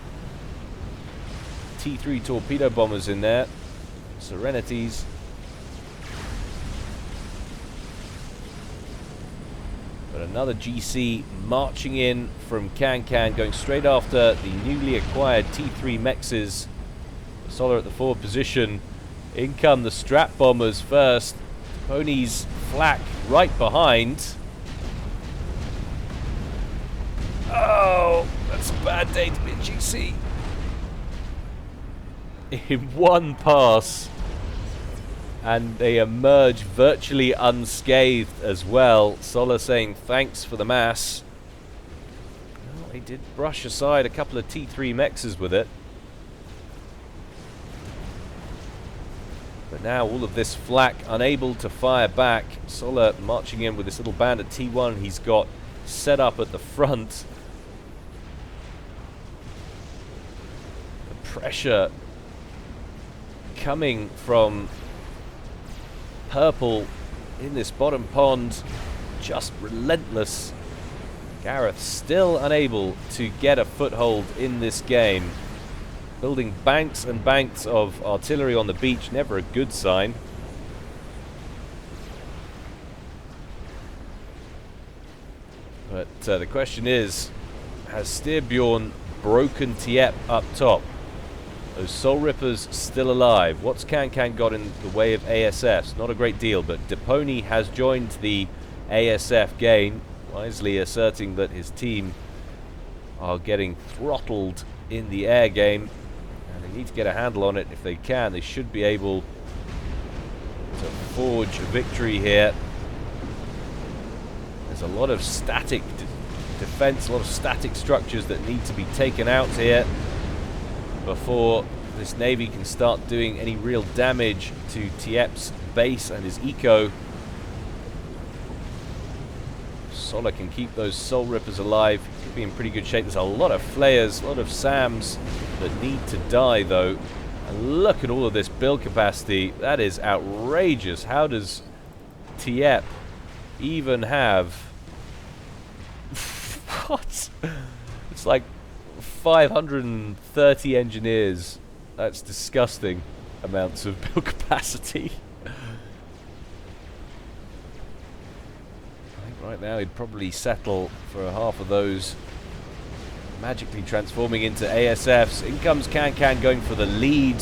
T3 torpedo bombers in there, Serenities. But another GC marching in from Can, going straight after the newly acquired T3 Mexes. Solar at the forward position. In come the strap bombers first. Pony's flak right behind. Oh, that's a bad day to be a GC. In one pass, and they emerge virtually unscathed as well. Solar saying thanks for the mass. Well, they did brush aside a couple of T3 Mexes with it. But now all of this flak unable to fire back. Solar marching in with this little band at T1 he's got set up at the front. The pressure coming from purple in this bottom pond, just relentless. Gareth still unable to get a foothold in this game. Building banks and banks of artillery on the beach, never a good sign. But the question is, has Styrbjorn broken Tiepp up top? Those Soul Rippers still alive. What's Can got in the way of ASFs? Not a great deal, but Depony has joined the ASF game, wisely asserting that his team are getting throttled in the air game, and they need to get a handle on it. If they can, they should be able to forge a victory here. There's a lot of static defense, a lot of static structures that need to be taken out here before this navy can start doing any real damage to Tiepp's base and his eco. Solar can keep those Soul Rippers alive. He could be in pretty good shape. There's a lot of flayers, a lot of SAMs that need to die though. And look at all of this build capacity. That is outrageous. How does Tiepp even have What? It's like 530 engineers. That's disgusting amounts of build capacity. I think right now he'd probably settle for half of those, magically transforming into ASFs. In comes Can going for the lead.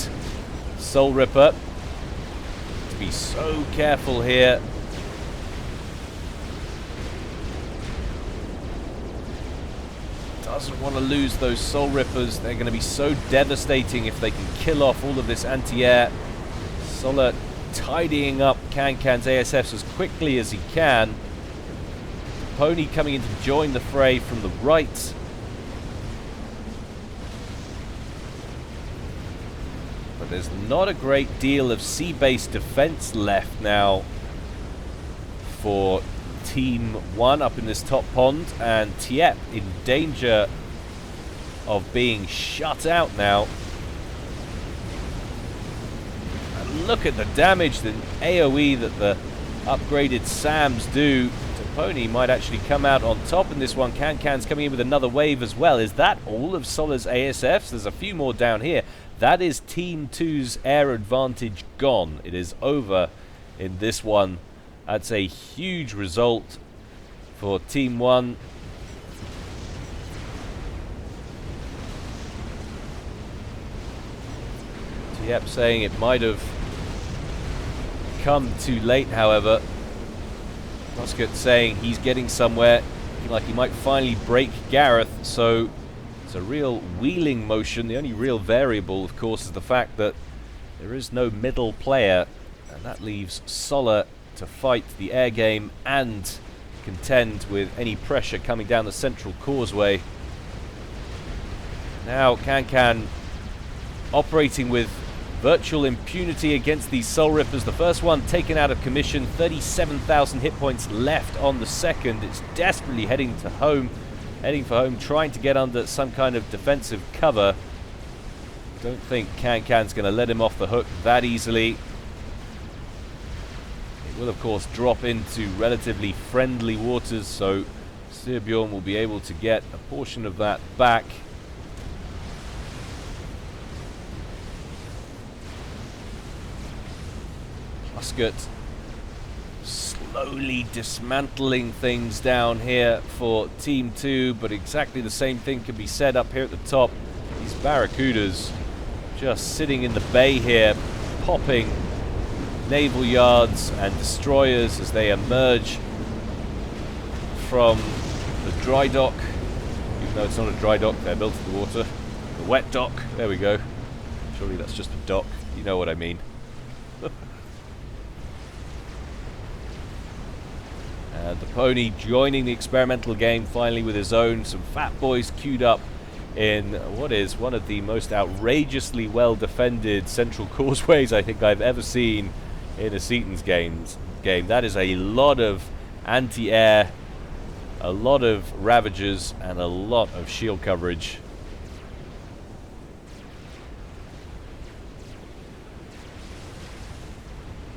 Soul Ripper. To be so careful here. Doesn't want to lose those Soul Rippers. They're going to be so devastating if they can kill off all of this anti-air. Solar tidying up Can's ASFs as quickly as he can. Pony coming in to join the fray from the right. But there's not a great deal of sea-based defense left now for Team 1 up in this top pond, and Tiep in danger of being shut out now. And look at the damage, the AoE that the upgraded SAMs do. Pony might actually come out on top in this one. Can's coming in with another wave as well. Is that all of Solar's ASFs? There's a few more down here. That is Team 2's air advantage gone. It is over in this one. That's a huge result for Team 1. Yep, saying it might have come too late, however. Musket saying he's getting somewhere, looking like he might finally break Gareth, so it's a real wheeling motion. The only real variable, of course, is the fact that there is no middle player, and that leaves Solar to fight the air game and contend with any pressure coming down the central causeway. Now Can operating with virtual impunity against these Soul Rippers. The first one taken out of commission, 37,000 hit points left on the second. It's desperately heading for home, trying to get under some kind of defensive cover. Don't think Can's going to let him off the hook that easily. Will of course drop into relatively friendly waters, so Styrbjorn will be able to get a portion of that back. Musket slowly dismantling things down here for Team 2, but exactly the same thing can be said up here at the top. These Barracudas just sitting in the bay here, popping naval yards and destroyers as they emerge from the dry dock. Even though it's not a dry dock, they're built in the water. The wet dock, there we go. Surely that's just a dock, you know what I mean. And the Pony joining the experimental game finally with his own. Some fat boys queued up in what is one of the most outrageously well defended central causeways I think I've ever seen in a Setons game. That is a lot of anti-air, a lot of Ravagers, and a lot of shield coverage.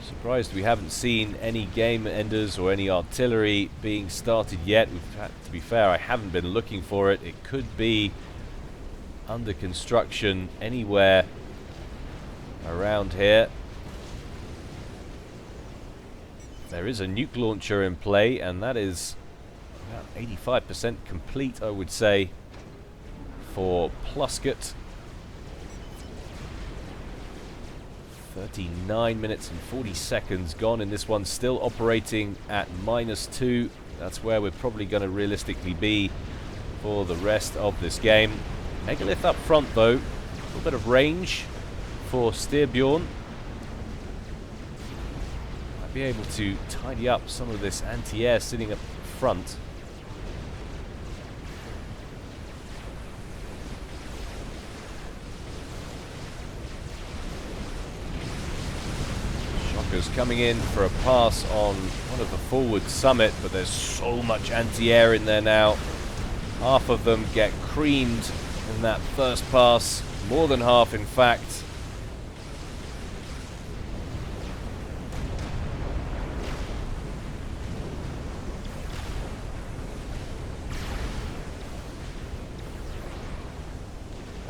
Surprised we haven't seen any game enders or any artillery being started yet. To be fair, I haven't been looking for it. It could be under construction anywhere around here. There is a nuke launcher in play, and that is about 85% complete, I would say, for Plusket. 39 minutes and 40 seconds gone in this one, still operating at -2. That's where we're probably going to realistically be for the rest of this game. Megalith up front, though. A little bit of range for Styrbjorn. Be able to tidy up some of this anti-air sitting up front. Shockers coming in for a pass on one of the forward summit, but there's so much anti-air in there now. Half of them get creamed in that first pass, more than half in fact.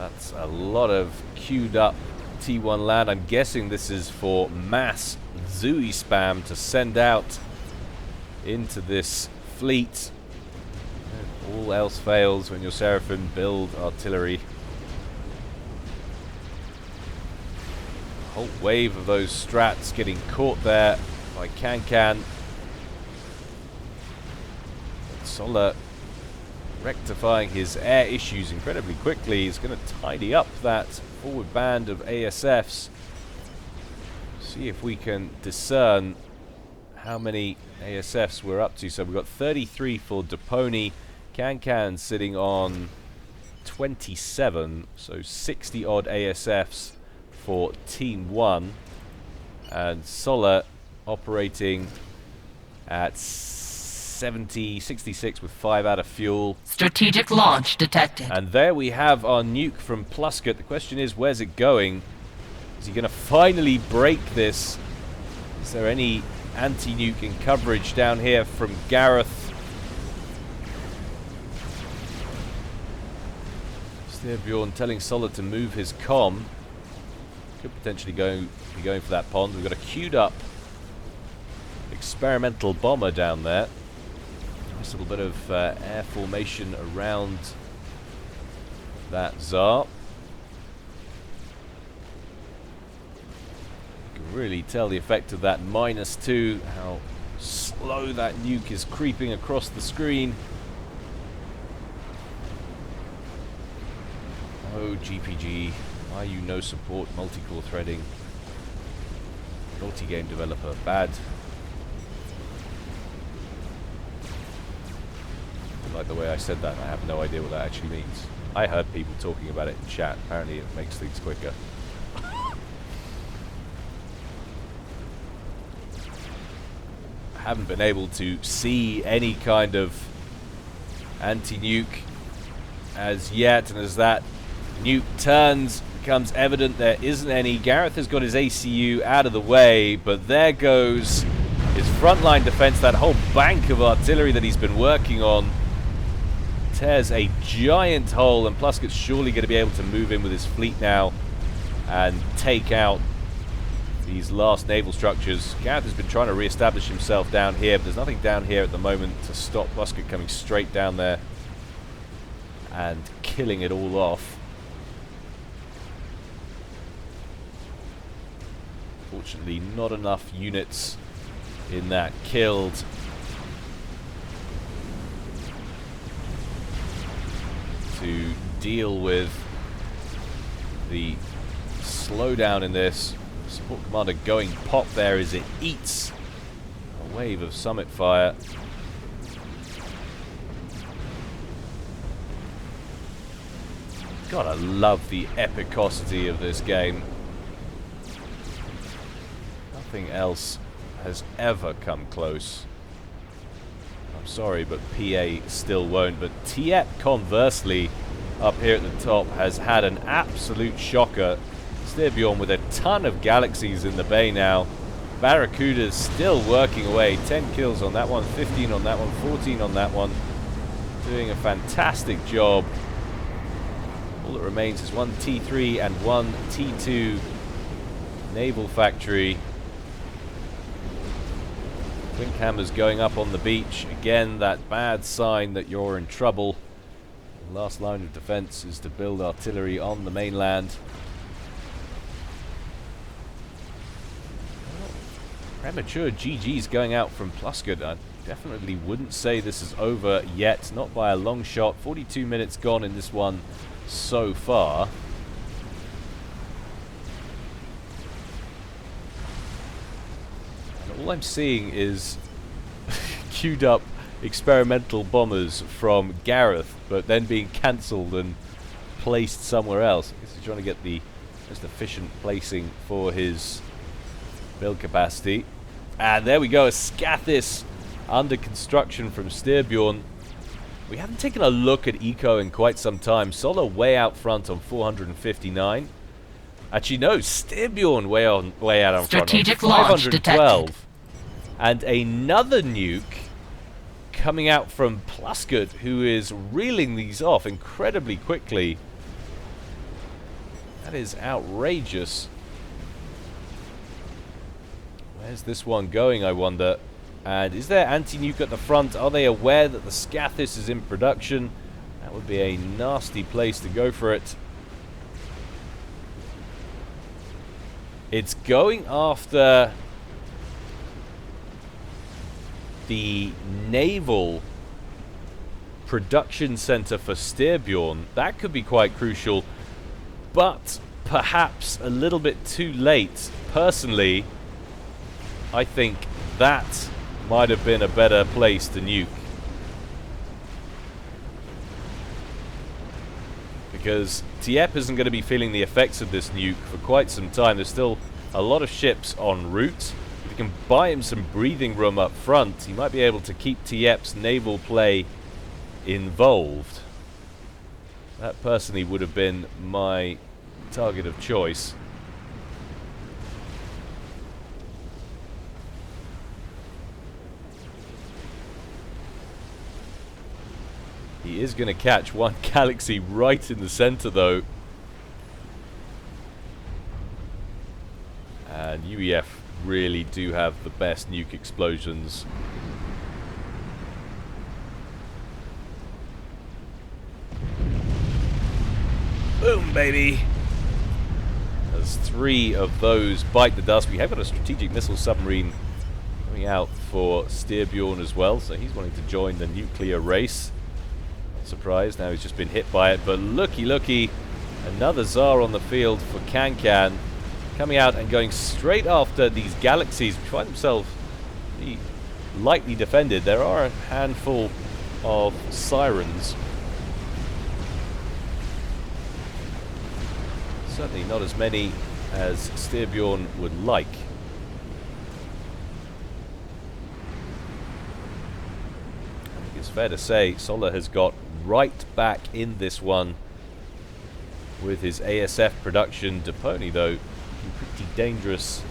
That's a lot of queued up T1 land. I'm guessing this is for mass Zooey spam to send out into this fleet. If all else fails when your Seraphim build artillery. A whole wave of those strats getting caught there by Can. Solar rectifying his air issues incredibly quickly. He's going to tidy up that forward band of ASFs. See if we can discern how many ASFs we're up to. So we've got 33 for Deponi. Can sitting on 27. So 60 odd ASFs for Team 1. And Solar operating at 66 with 5 out of fuel. Strategic launch detected. And there we have our nuke from Plusket. The question is, where's it going? Is he going to finally break this? Is there any anti-nuke in coverage down here from Gareth? Styrbjorn telling Solar to move his comm. Could potentially be going for that pond. We've got a queued up experimental bomber down there. Nice little bit of air formation around that Tsar. You can really tell the effect of that -2, how slow that nuke is creeping across the screen. Oh, GPG, why you no support multi-core threading? Naughty game developer, bad. Like the way I said that, I have no idea what that actually means. I heard people talking about it in chat. Apparently it makes things quicker. I haven't been able to see any kind of anti-nuke as yet, and as that nuke turns, becomes evident there isn't any. Gareth has got his ACU out of the way, but there goes his frontline defense. That whole bank of artillery that he's been working on tears a giant hole, and Plusket's surely going to be able to move in with his fleet now and take out these last naval structures. Gareth has been trying to re-establish himself down here, but there's nothing down here at the moment to stop Plusket coming straight down there and killing it all off. Fortunately, not enough units in that killed. To deal with the slowdown in this. Support commander going pop there as it eats a wave of summit fire. God, I love the epicosity of this game. Nothing else has ever come close. I'm sorry, but PA still won't. But TEP, conversely, up here at the top, has had an absolute shocker. Styrbjorn with a ton of galaxies in the bay now. Barracuda's still working away. 10 kills on that one, 15 on that one, 14 on that one. Doing a fantastic job. All that remains is one T3 and one T2 naval factory. Winkhammer's going up on the beach. Again, that bad sign that you're in trouble. The last line of defense is to build artillery on the mainland. Premature GG's going out from Plusket. I definitely wouldn't say this is over yet. Not by a long shot. 42 minutes gone in this one so far. All I'm seeing is queued up experimental bombers from Gareth, but then being cancelled and placed somewhere else. I guess he's trying to get the most efficient placing for his build capacity. And there we go, a Scathis under construction from Styrbjorn. We haven't taken a look at Eco in quite some time. Solar way out front on 459. Actually, no, Styrbjorn way out on front on 512. And another nuke coming out from Plusket, who is reeling these off incredibly quickly. That is outrageous. Where's this one going, I wonder? And is there anti-nuke at the front? Are they aware that the Scathis is in production? That would be a nasty place to go for it. It's going after the naval production center for Styrbjorn. That could be quite crucial, but perhaps a little bit too late. Personally, I think that might have been a better place to nuke. Because Dieppe isn't going to be feeling the effects of this nuke for quite some time. There's still a lot of ships en route. If you can buy him some breathing room up front, he might be able to keep Dieppe's naval play involved. That personally would have been my target of choice. He is going to catch one galaxy right in the center, though. And UEF really do have the best nuke explosions. Boom, baby! As 3 of those bite the dust. We have got a strategic missile submarine coming out for Styrbjorn as well, so he's wanting to join the nuclear race. Surprised, now he's just been hit by it, but looky, another Tsar on the field for Kankan, coming out and going straight after these galaxies, which find themselves lightly defended. There are a handful of sirens. Certainly not as many as Styrbjorn would like. I think it's fair to say Solar has got right back in this one with his ASF production. Deponi, though, pretty dangerous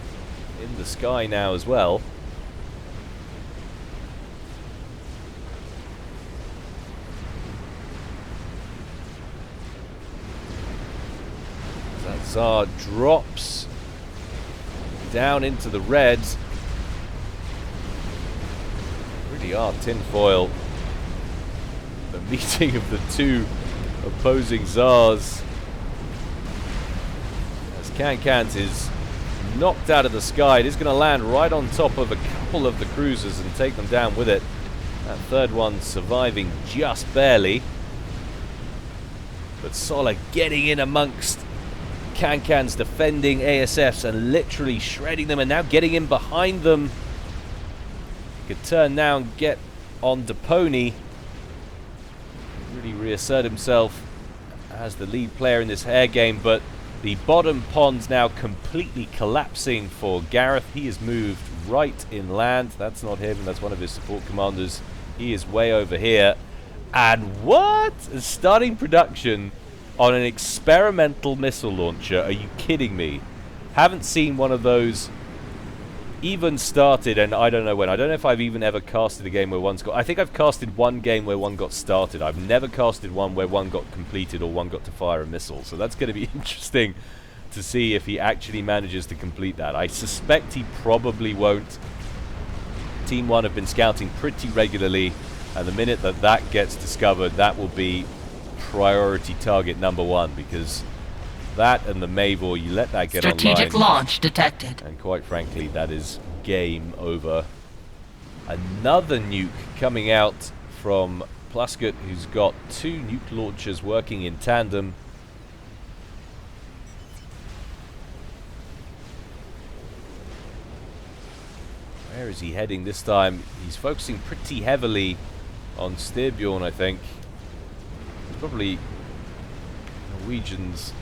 in the sky now as well. That Tsar drops down into the reds. Really are tinfoil. The meeting of the two opposing Tsars. As Kankant is knocked out of the sky, it is going to land right on top of a couple of the cruisers and take them down with it. That third one surviving just barely. But Solar getting in amongst Kankant's defending ASFs and literally shredding them, and now getting in behind them. He could turn now and get on Deponi. Really reassert himself as the lead player in this air game, but the bottom pond's now completely collapsing for Gareth. He has moved right inland. That's not him, that's one of his support commanders. He is way over here. And what? Starting production on an experimental missile launcher. Are you kidding me? Haven't seen one of those even started, and I don't know when. I don't know if I've even ever casted a game where one's got... I think I've casted one game where one got started. I've never casted one where one got completed or one got to fire a missile. So that's going to be interesting to see if he actually manages to complete that. I suspect he probably won't. Team 1 have been scouting pretty regularly, and the minute that that gets discovered, that will be priority target number 1, because that and the Mavor, you let that get Strategic online, launch detected. and quite frankly, that is game over. Another nuke coming out from Plasket, who's got 2 nuke launchers working in tandem. Where is he heading this time? He's focusing pretty heavily on Styrbjorn, I think. There's probably Norwegians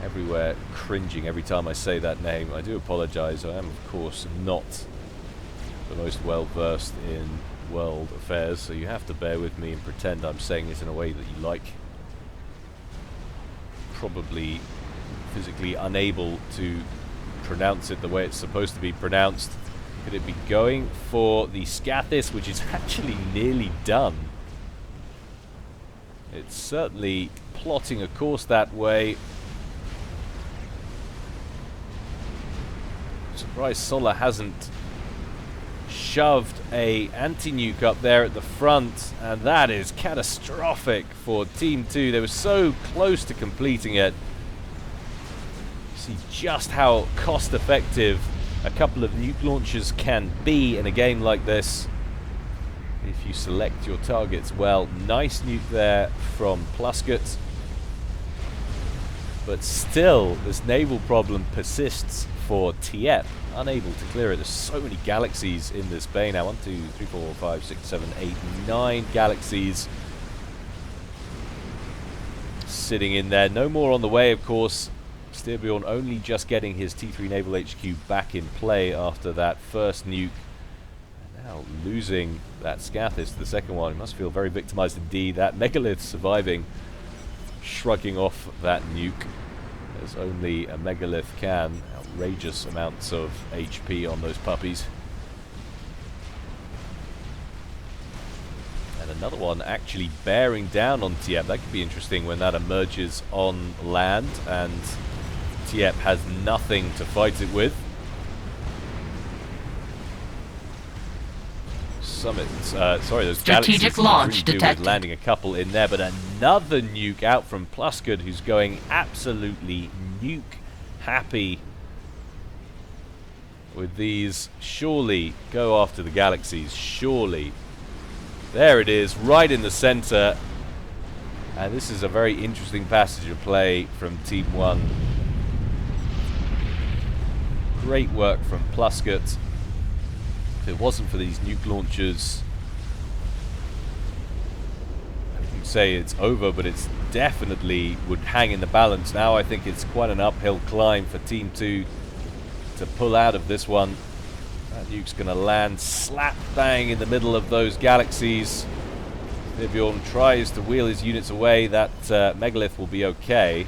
everywhere cringing every time I say that name. I do apologize. I am, of course, not the most well-versed in world affairs, so you have to bear with me and pretend I'm saying it in a way that you like. Probably physically unable to pronounce it the way it's supposed to be pronounced. Could it be going for the Scathis, which is actually nearly done? It's certainly plotting a course that way. surprised Solar hasn't shoved a anti-nuke up there at the front, and that is catastrophic for Team 2. They were so close to completing it. See just how cost effective a couple of nuke launchers can be in a game like this if you select your targets well. Nice nuke there from Plusket, but still this naval problem persists for Tiep, unable to clear it. There's so many galaxies in this bay now. 1, 2, 3, 4, 5, 6, 7, 8, 9 galaxies sitting in there. No more on the way, of course. Styrbjorn only just getting his T3 Naval HQ back in play after that first nuke. And now losing that Scathis, the second one. He must feel very victimized indeed. That Megalith surviving, shrugging off that nuke, as only a Megalith can. Outrageous amounts of HP on those puppies. And another one actually bearing down on Tiep. That could be interesting when that emerges on land and Tiep has nothing to fight it with. Those strategic launch detected. Landing a couple in there, but another nuke out from Pluskud, who's going absolutely nuke happy with these. Surely go after the galaxies, surely. There it is, right in the center. And this is a very interesting passage of play from Team 1. Great work from Plusket. If it wasn't for these nuke launchers, I wouldn't say it's over, but it's definitely would hang in the balance. Now I think it's quite an uphill climb for Team 2 to pull out of this one. That nuke's going to land slap bang in the middle of those galaxies. Styrbjorn tries to wheel his units away. That Megalith will be okay.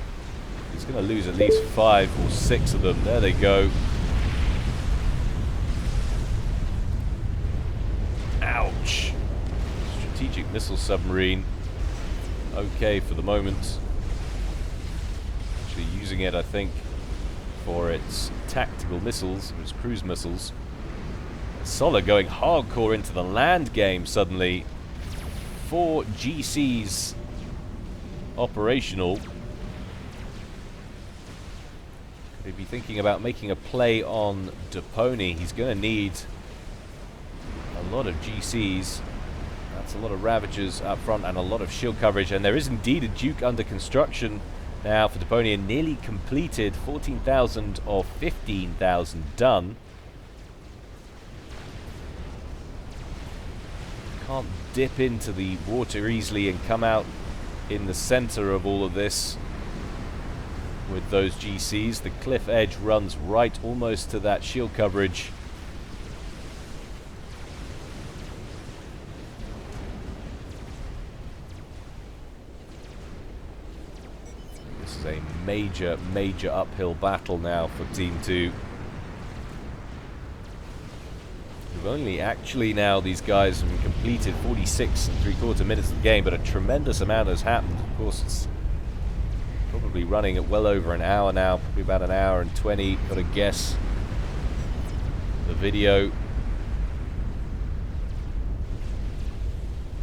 He's going to lose at least 5 or 6 of them. There they go. Ouch. Strategic missile submarine. Okay for the moment. Actually using it, I think, for its tactical missiles, its cruise missiles. Solar going hardcore into the land game suddenly. 4 GCs operational. Could he be thinking about making a play on Depony? He's going to need a lot of GCs. That's a lot of Ravagers up front and a lot of shield coverage. And there is indeed a Duke under construction now for Depony, and nearly completed. 14,000 of 15,000 done. Can't dip into the water easily and come out in the center of all of this with those GCs. The cliff edge runs right almost to that shield coverage. This is a major uphill battle now for Team 2. We've only actually now, these guys have completed 46 3/4 minutes of the game, but a tremendous amount has happened. Of course, it's probably running at well over an hour now, probably about an hour and 20, got to guess the video.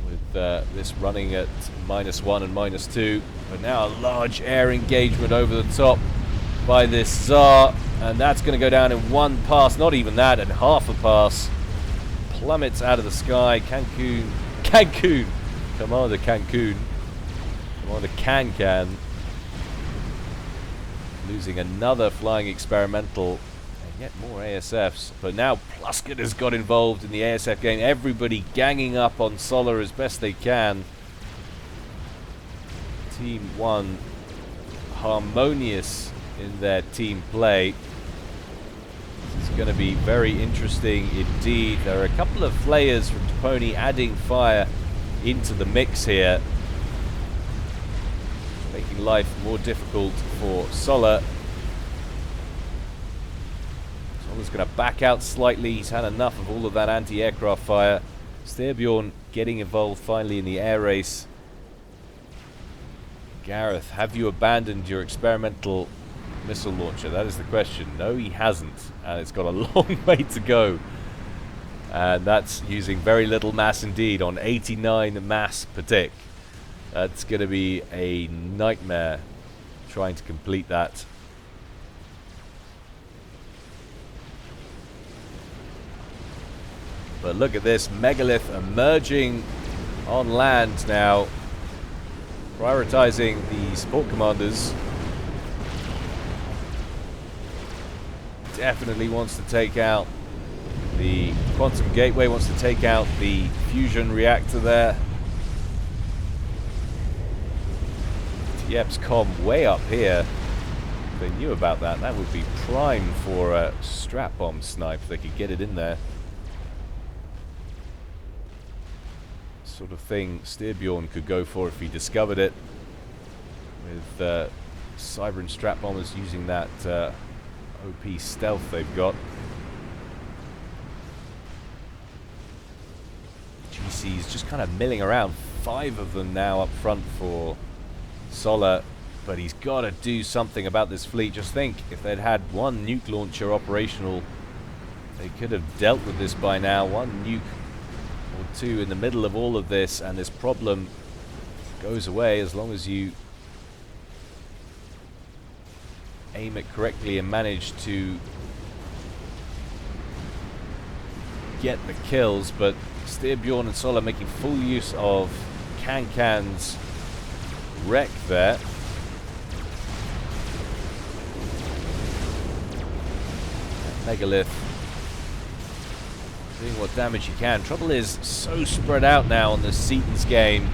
With this running at -1 and -2, but now a large air engagement over the top by this Tsar, and that's going to go down in one pass, not even that, and half a pass. Plummets out of the sky. Commander Cancun, Commander Can, losing another flying experimental, and yet more ASFs. But now Plusket has got involved in the ASF game. Everybody ganging up on Solar as best they can. Team 1 harmonious in their team play. It's going to be very interesting indeed. There are a couple of flayers from Depony adding fire into the mix here, making life more difficult for Solar. Solar's going to back out slightly. He's had enough of all of that anti-aircraft fire. Styrbjorn getting involved finally in the air race. Gareth, have you abandoned your experimental missile launcher? That is the question. No, he hasn't, and it's got a long way to go. And that's using very little mass indeed, on 89 mass per tick. That's going to be a nightmare trying to complete that. But look at this, megalith emerging on land now, prioritizing the support commanders. Definitely wants to take out the quantum gateway, wants to take out the fusion reactor there. Yep's comm way up here. If they knew about that, that would be prime for a strap bomb snipe if they could get it in there. Sort of thing Styrbjorn could go for if he discovered it. With Cyber and strap bombers using that OP stealth they've got. GC's just kind of milling around. 5 of them now up front for Solar, but he's got to do something about this fleet. Just think, if they'd had one nuke launcher operational, they could have dealt with this by now. One nuke or two in the middle of all of this, and this problem goes away as long as you aim it correctly and manage to get the kills. But Styrbjorn and Solar making full use of Kankan's wreck there. Megalith doing what damage he can. Trouble is, so spread out now on the Setons game.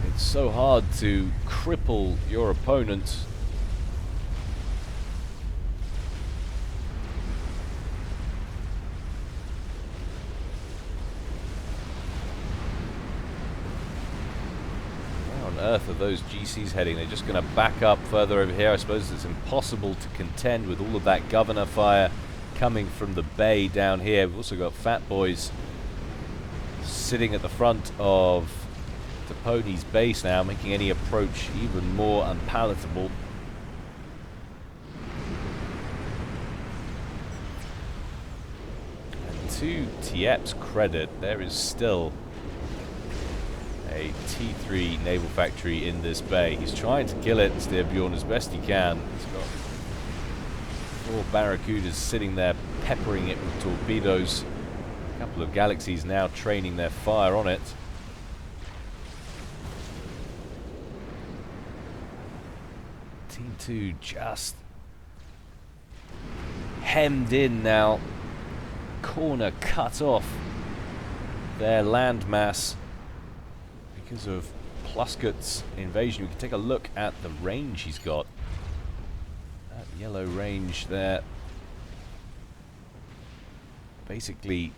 It's so hard to cripple your opponent. Earth are those GCs heading? They're just going to back up further over here. I suppose it's impossible to contend with all of that governor fire coming from the bay down here. We've also got Fat Boys sitting at the front of Teponi's base now, making any approach even more unpalatable. And to Tiep's credit, there is still a T3 naval factory in this bay. He's trying to kill it, Styrbjorn, as best he can. He's got 4 Barracudas sitting there peppering it with torpedoes. A couple of Galaxies now training their fire on it. Team 2 just hemmed in now. Corner cut off their landmass because of Plusket's invasion. We can take a look at the range he's got. That yellow range there. Basically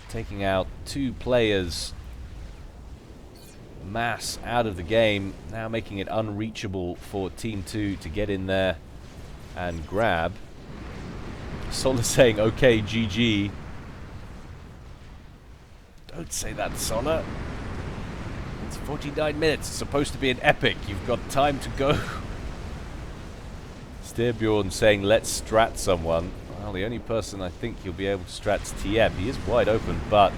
taking out 2 players' mass out of the game, now making it unreachable for Team 2 to get in there and grab. Solar saying, okay, GG. Don't say that, Solar. It's 49 minutes. It's supposed to be an epic. You've got time to go. Styrbjorn saying, let's strat someone. Well, the only person I think you'll be able to strat is Tiep. He is wide open, but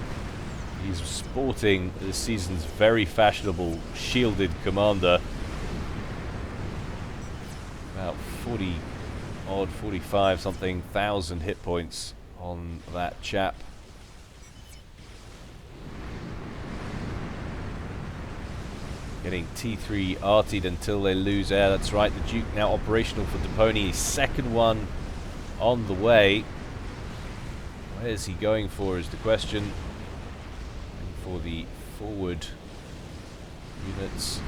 he's sporting this season's very fashionable shielded commander. About 40 odd, 45 something thousand hit points on that chap. Getting T3 artied until they lose air. That's right, the Duke now operational for Teponi. Second one on the way. Where is he going for is the question. And for the forward units.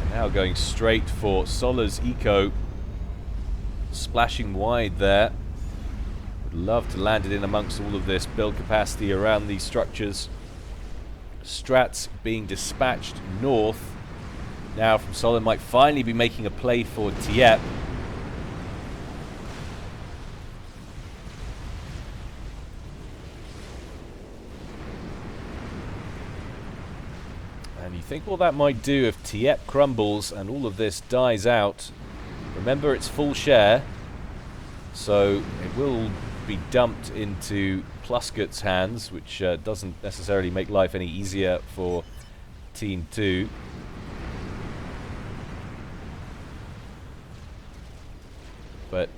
They're now going straight for Solar's Eco. Splashing wide there. Would love to land it in amongst all of this build capacity around these structures. Strats being dispatched north now from Solar. Might finally be making a play for Tiep. And you think, well, that might do if Tiep crumbles and all of this dies out. Remember, it's full share, so it will be dumped into Plusket's hands, which doesn't necessarily make life any easier for Team 2. But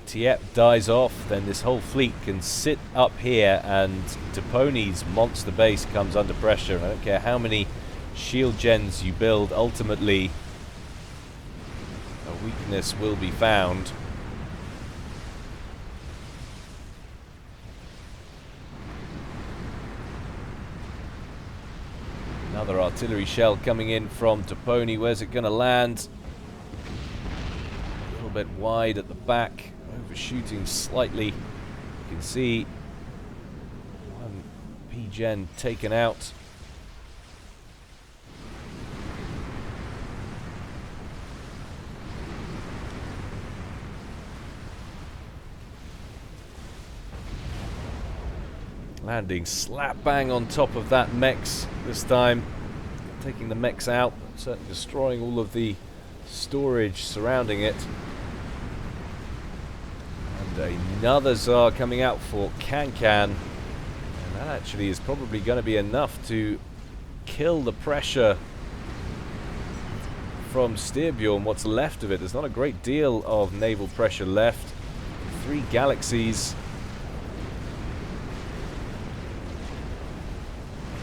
Tiep dies off, then this whole fleet can sit up here, and Deponi's monster base comes under pressure. I don't care how many shield gens you build, ultimately a weakness will be found. Another artillery shell coming in from Deponi. Where's it going to land? A little bit wide at the back, overshooting slightly. You can see one P-gen taken out. Landing slap bang on top of that mechs this time. Taking the mechs out, certainly destroying all of the storage surrounding it. And another Tsar coming out for Kankan. And that actually is probably going to be enough to kill the pressure from Styrbjorn. What's left of it, there's not a great deal of naval pressure left. 3 galaxies.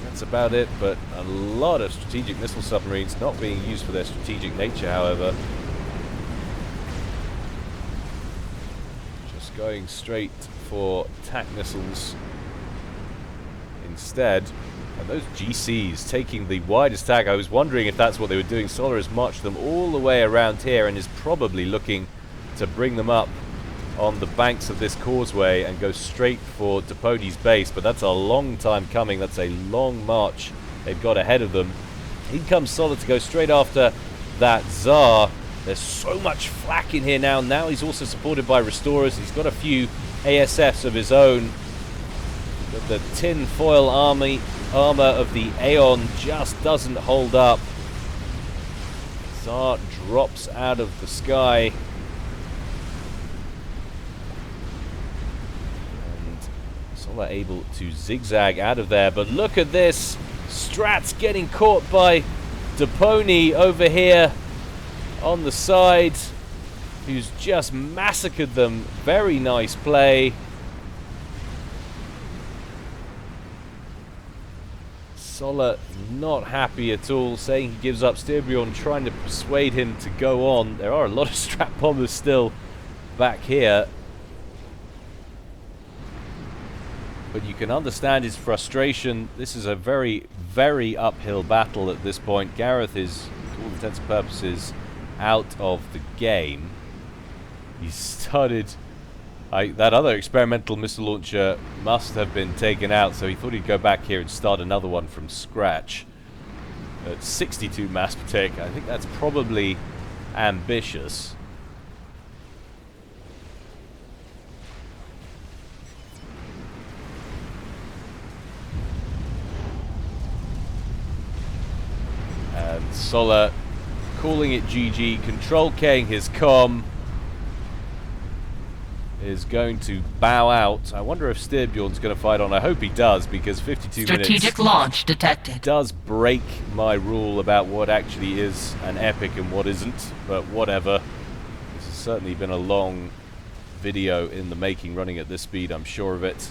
That's about it, but a lot of strategic missile submarines not being used for their strategic nature, however. Just going straight for attack missiles instead. And those GCs taking the widest tack, I was wondering if that's what they were doing. Solar has marched them all the way around here and is probably looking to bring them up on the banks of this causeway and go straight for Deponi's base, but that's a long time coming. That's a long march they've got ahead of them. In comes Solar to go straight after that Tsar. There's so much flak in here now. Now he's also supported by restorers. He's got a few ASFs of his own, but the tin foil armor of the Aeon just doesn't hold up. Tsar drops out of the sky. Solar able to zigzag out of there, but look at this. Strat's getting caught by Deponi over here on the side, who's just massacred them. Very nice play. Solar not happy at all, saying he gives up. Styrbjorn trying to persuade him to go on. There are a lot of Strat bombers still back here, but you can understand his frustration. This is a very, very uphill battle at this point. Gareth is, to all intents and purposes, out of the game. He started... that other experimental missile launcher must have been taken out, so he thought he'd go back here and start another one from scratch. At 62 mass per tick, I think that's probably ambitious. And Solar calling it GG, Control K-ing his comm, is going to bow out. I wonder if Styrbjorn's going to fight on. I hope he does, because 52 Strategic launch detected. does break my rule about what actually is an epic and what isn't, but whatever. This has certainly been a long video in the making, running at this speed, I'm sure of it.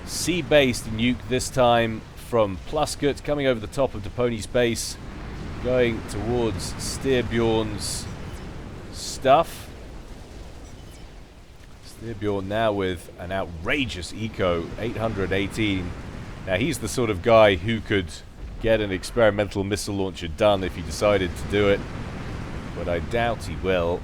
Sea-based nuke this time from Plusket, coming over the top of Deponi's base, going towards Styrbjorn's stuff. Styrbjorn now with an outrageous eco, 818. Now he's the sort of guy who could get an experimental missile launcher done if he decided to do it, but I doubt he will.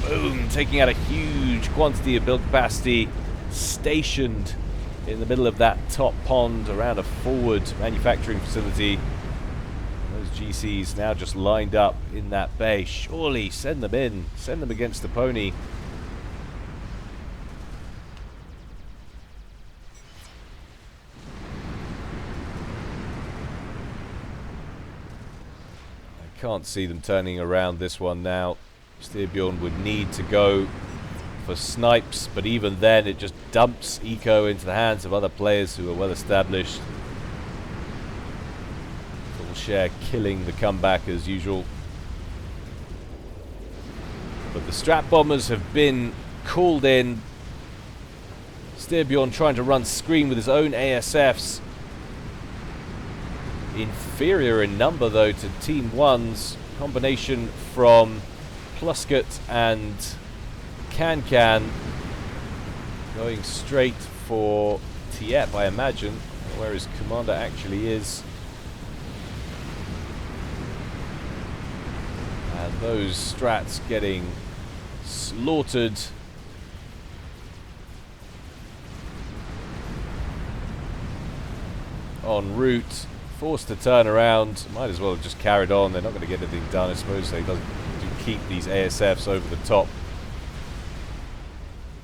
Boom! Taking out a huge quantity of build capacity, stationed in the middle of that top pond around a forward manufacturing facility. Those GCs now just lined up in that bay. Surely send them in. Send them against the pony. Can't see them turning around this one now. Styrbjorn would need to go for snipes, but even then it just dumps eco into the hands of other players who are well established. Full share killing the comeback as usual. But the Strat Bombers have been called in. Styrbjorn trying to run screen with his own ASFs. Inferior in number though to Team 1's combination from Plusket and Can going straight for Tiep, I imagine, where his commander actually is. And those strats getting slaughtered. En route, forced to turn around. Might as well have just carried on. They're not going to get anything done, I suppose. They do keep these ASFs over the top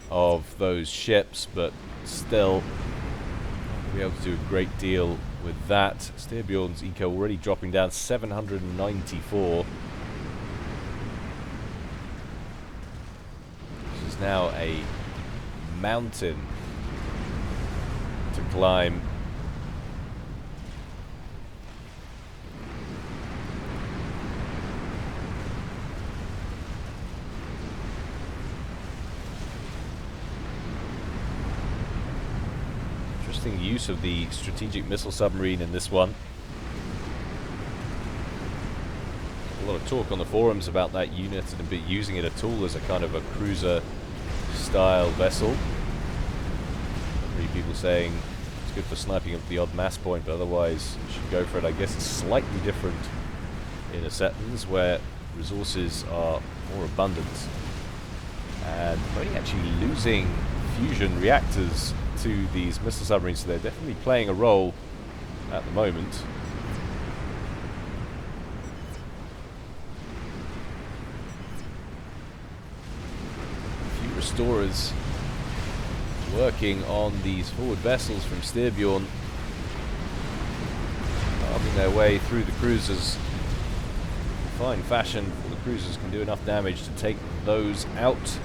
of those ships, but still be able to do a great deal with that. Styrbjorn's eco already dropping down 794. This is now a mountain to climb. Use of the strategic missile submarine in this one. A lot of talk on the forums about that unit and a bit using it at all as a kind of a cruiser style vessel. Three people saying it's good for sniping up the odd mass point, but otherwise you should go for it. I guess it's slightly different in a Setons where resources are more abundant and only actually losing fusion reactors to these missile submarines, so they're definitely playing a role at the moment. A few restorers working on these forward vessels from Styrbjorn, carving their way through the cruisers in fine fashion. The cruisers can do enough damage to take those out.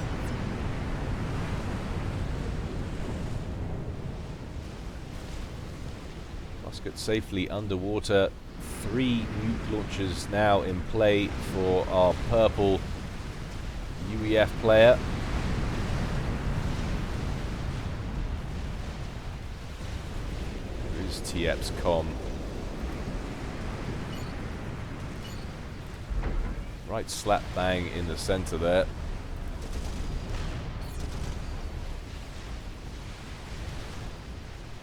Get safely underwater. 3 nuke launchers now in play for our purple UEF player. There's Tiep's comm. Right slap bang in the center there.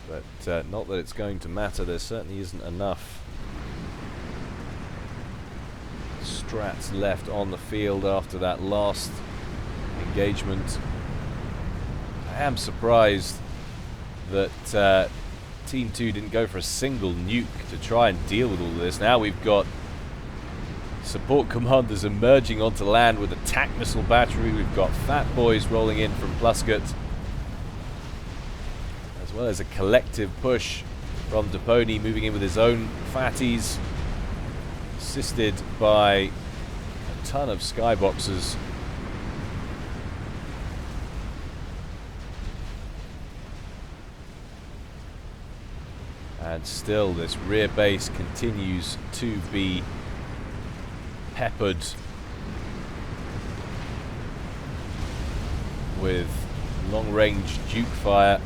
But not that it's going to matter. There certainly isn't enough strats left on the field after that last engagement. I am surprised that Team 2 didn't go for a single nuke to try and deal with all of this. Now we've got support commanders emerging onto land with attack missile battery. We've got Fat Boys rolling in from Plusket, as well as a collective push from Deponi moving in with his own fatties, assisted by a ton of skyboxes. And still this rear base continues to be peppered with long-range Duke fire.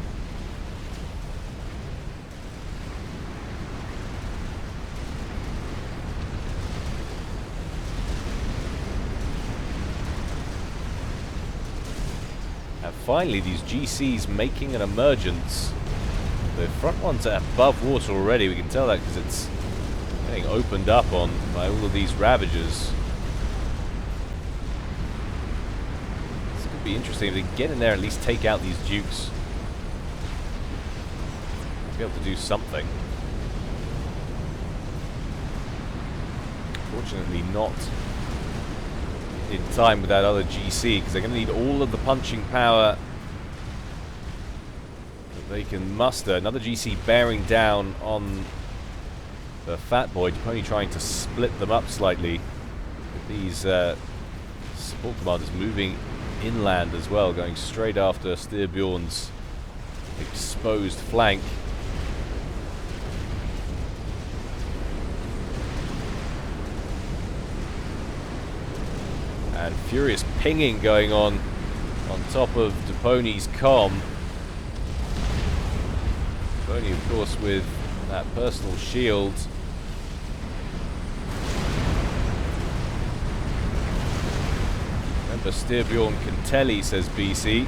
And finally these GCs making an emergence. The front ones are above water already. We can tell that because it's getting opened up on by all of these Ravagers. This could be interesting if they can get in there and at least take out these Dukes. Be able to do something. Fortunately not in time with that other GC, because they're going to need all of the punching power they can muster. Another GC bearing down on the Fat Boy, only trying to split them up slightly. These support commanders moving inland as well, going straight after Styrbjorn's exposed flank. And furious pinging going on top of Deponi's comm. Deponi, of course, with that personal shield. Remember, Styrbjorn can tell, he says BC.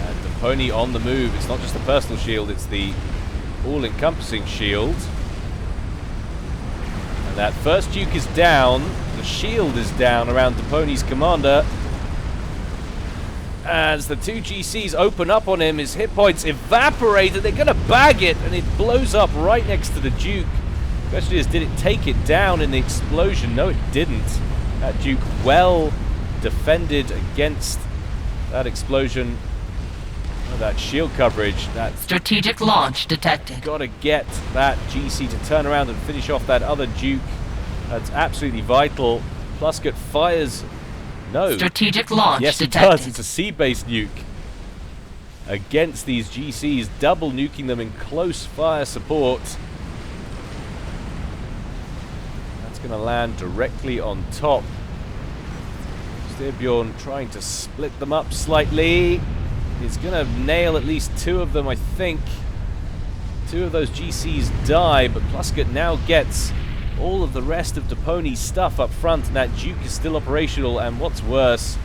And Deponi on the move. It's not just the personal shield, it's the all-encompassing shield. And that first Duke is down. The shield is down around Deponi's commander. As the two GCs open up on him, his hit points evaporate, and they're going to bag it, and it blows up right next to the Duke. The question is, did it take it down in the explosion? No, it didn't. That Duke well defended against that explosion. Oh, that shield coverage. That Strategic launch detected. got to get that GC to turn around and finish off that other Duke. That's absolutely vital. Plusket fires. No. Strategic launch Yes, detected. it does. It's a sea-based nuke against these GCs, double nuking them in close fire support. That's going to land directly on top. Styrbjorn trying to split them up slightly. He's going to nail at least two of them, I think. Two of those GCs die, but Plusket now gets all of the rest of Deponi's stuff up front, and that Duke is still operational. And what's worse,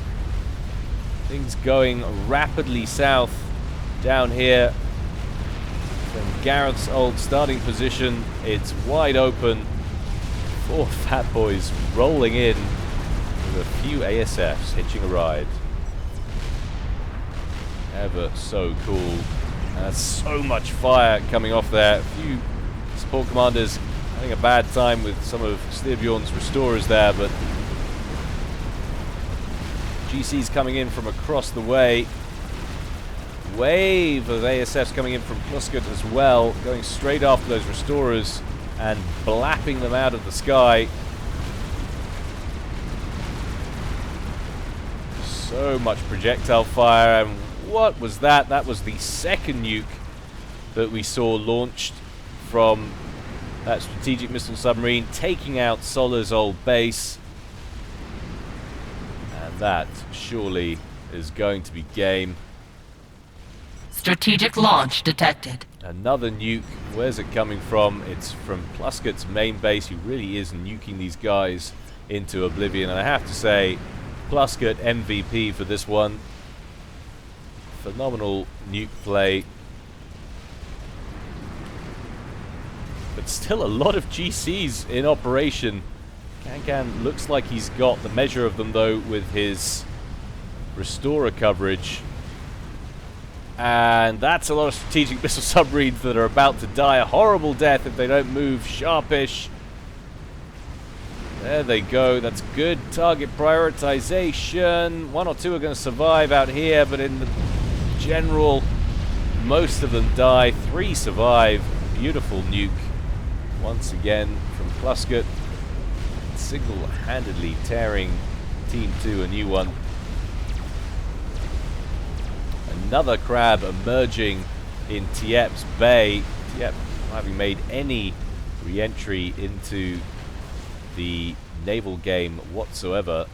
things going rapidly south down here from Gareth's old starting position. It's wide open. 4 Fat Boys rolling in with a few ASFs hitching a ride. Ever so cool. And that's so much fire coming off there. A few support commanders having a bad time with some of Styrbjorn's restorers there, but GC's coming in from across the way. Wave of ASFs coming in from Plusket as well, going straight after those restorers and blapping them out of the sky. So much projectile fire, and what was that? That was the second nuke that we saw launched from that strategic missile submarine, taking out Solar's old base. And that surely is going to be game. Strategic launch detected. Another nuke. Where's it coming from? It's from Plusket's main base. He really is nuking these guys into oblivion. And I have to say, Plusket MVP for this one. Phenomenal nuke play. But still a lot of GCs in operation. Kankan looks like he's got the measure of them, though, with his restorer coverage. And that's a lot of strategic missile submarines that are about to die a horrible death if they don't move sharpish. There they go. That's good target prioritization. 1 or 2 are going to survive out here, but in the general, most of them die. 3 survive. Beautiful nuke. Once again from Plusket, single-handedly tearing Team 2 a new one. Another crab emerging in Tiep's Bay. Tiep having made any re-entry into the naval game whatsoever.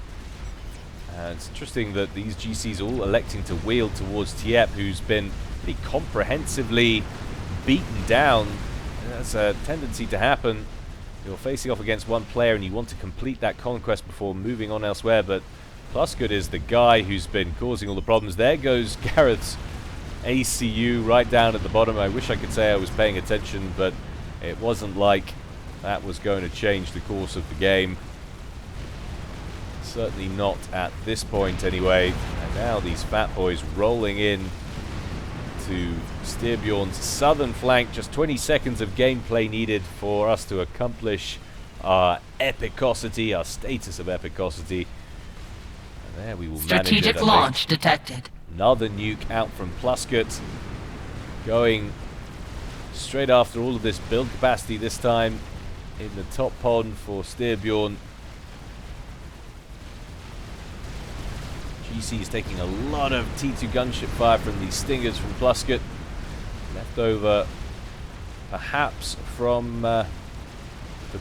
And it's interesting that these GCs are all electing to wheel towards Tiep, who's been pretty comprehensively beaten down. That's a tendency to happen. You're facing off against one player and you want to complete that conquest before moving on elsewhere, but Plusket is the guy who's been causing all the problems. There goes Gareth's ACU right down at the bottom. I wish I could say I was paying attention, but it wasn't like that was going to change the course of the game. Certainly not at this point anyway. And now these Fat Boys rolling in to Styrbjorn's southern flank. Just 20 seconds of gameplay needed for us to accomplish our epicosity, our status of epicosity. And there we will manage it. Strategic launch detected. Another nuke out from Plusket, going straight after all of this build capacity, this time in the top pond for Styrbjorn. GC is taking a lot of T2 gunship fire from these Stingers from Plusket. Left over perhaps from the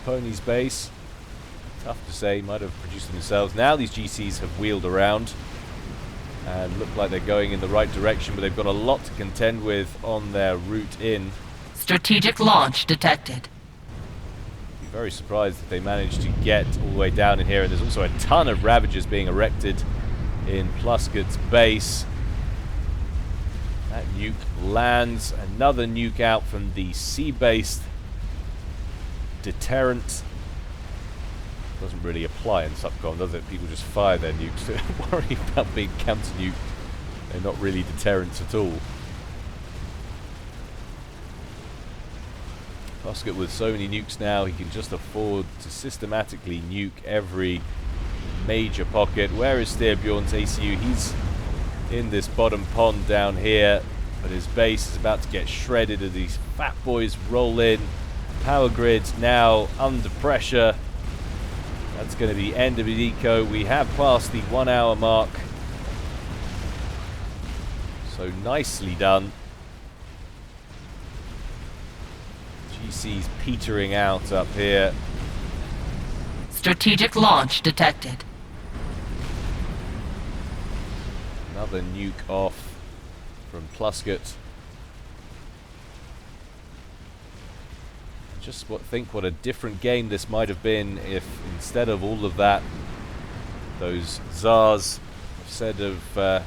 Pony's base. Tough to say, might have produced them themselves. Now these GCs have wheeled around and look like they're going in the right direction, but they've got a lot to contend with on their route in. Strategic launch detected. Be very surprised if they manage to get all the way down in here. And there's also a ton of Ravagers being erected in Plusket's base. That nuke lands. Another nuke out from the sea-based deterrent. Doesn't really apply in Subcom, does it? People just fire their nukes. Don't worry about being counter-nuke. They're not really deterrents at all. Plusket with so many nukes now, he can just afford to systematically nuke every major pocket. Where is Styrbjorn's ACU? He's in this bottom pond down here, but his base is about to get shredded as these fat boys roll in. Power grid now under pressure. That's going to be the end of his eco. We have passed the 1 hour mark. So nicely done. GC's petering out up here. Strategic launch detected. Another nuke off from Plusket. Just think what a different game this might have been if instead of all of that, those Tsars, instead of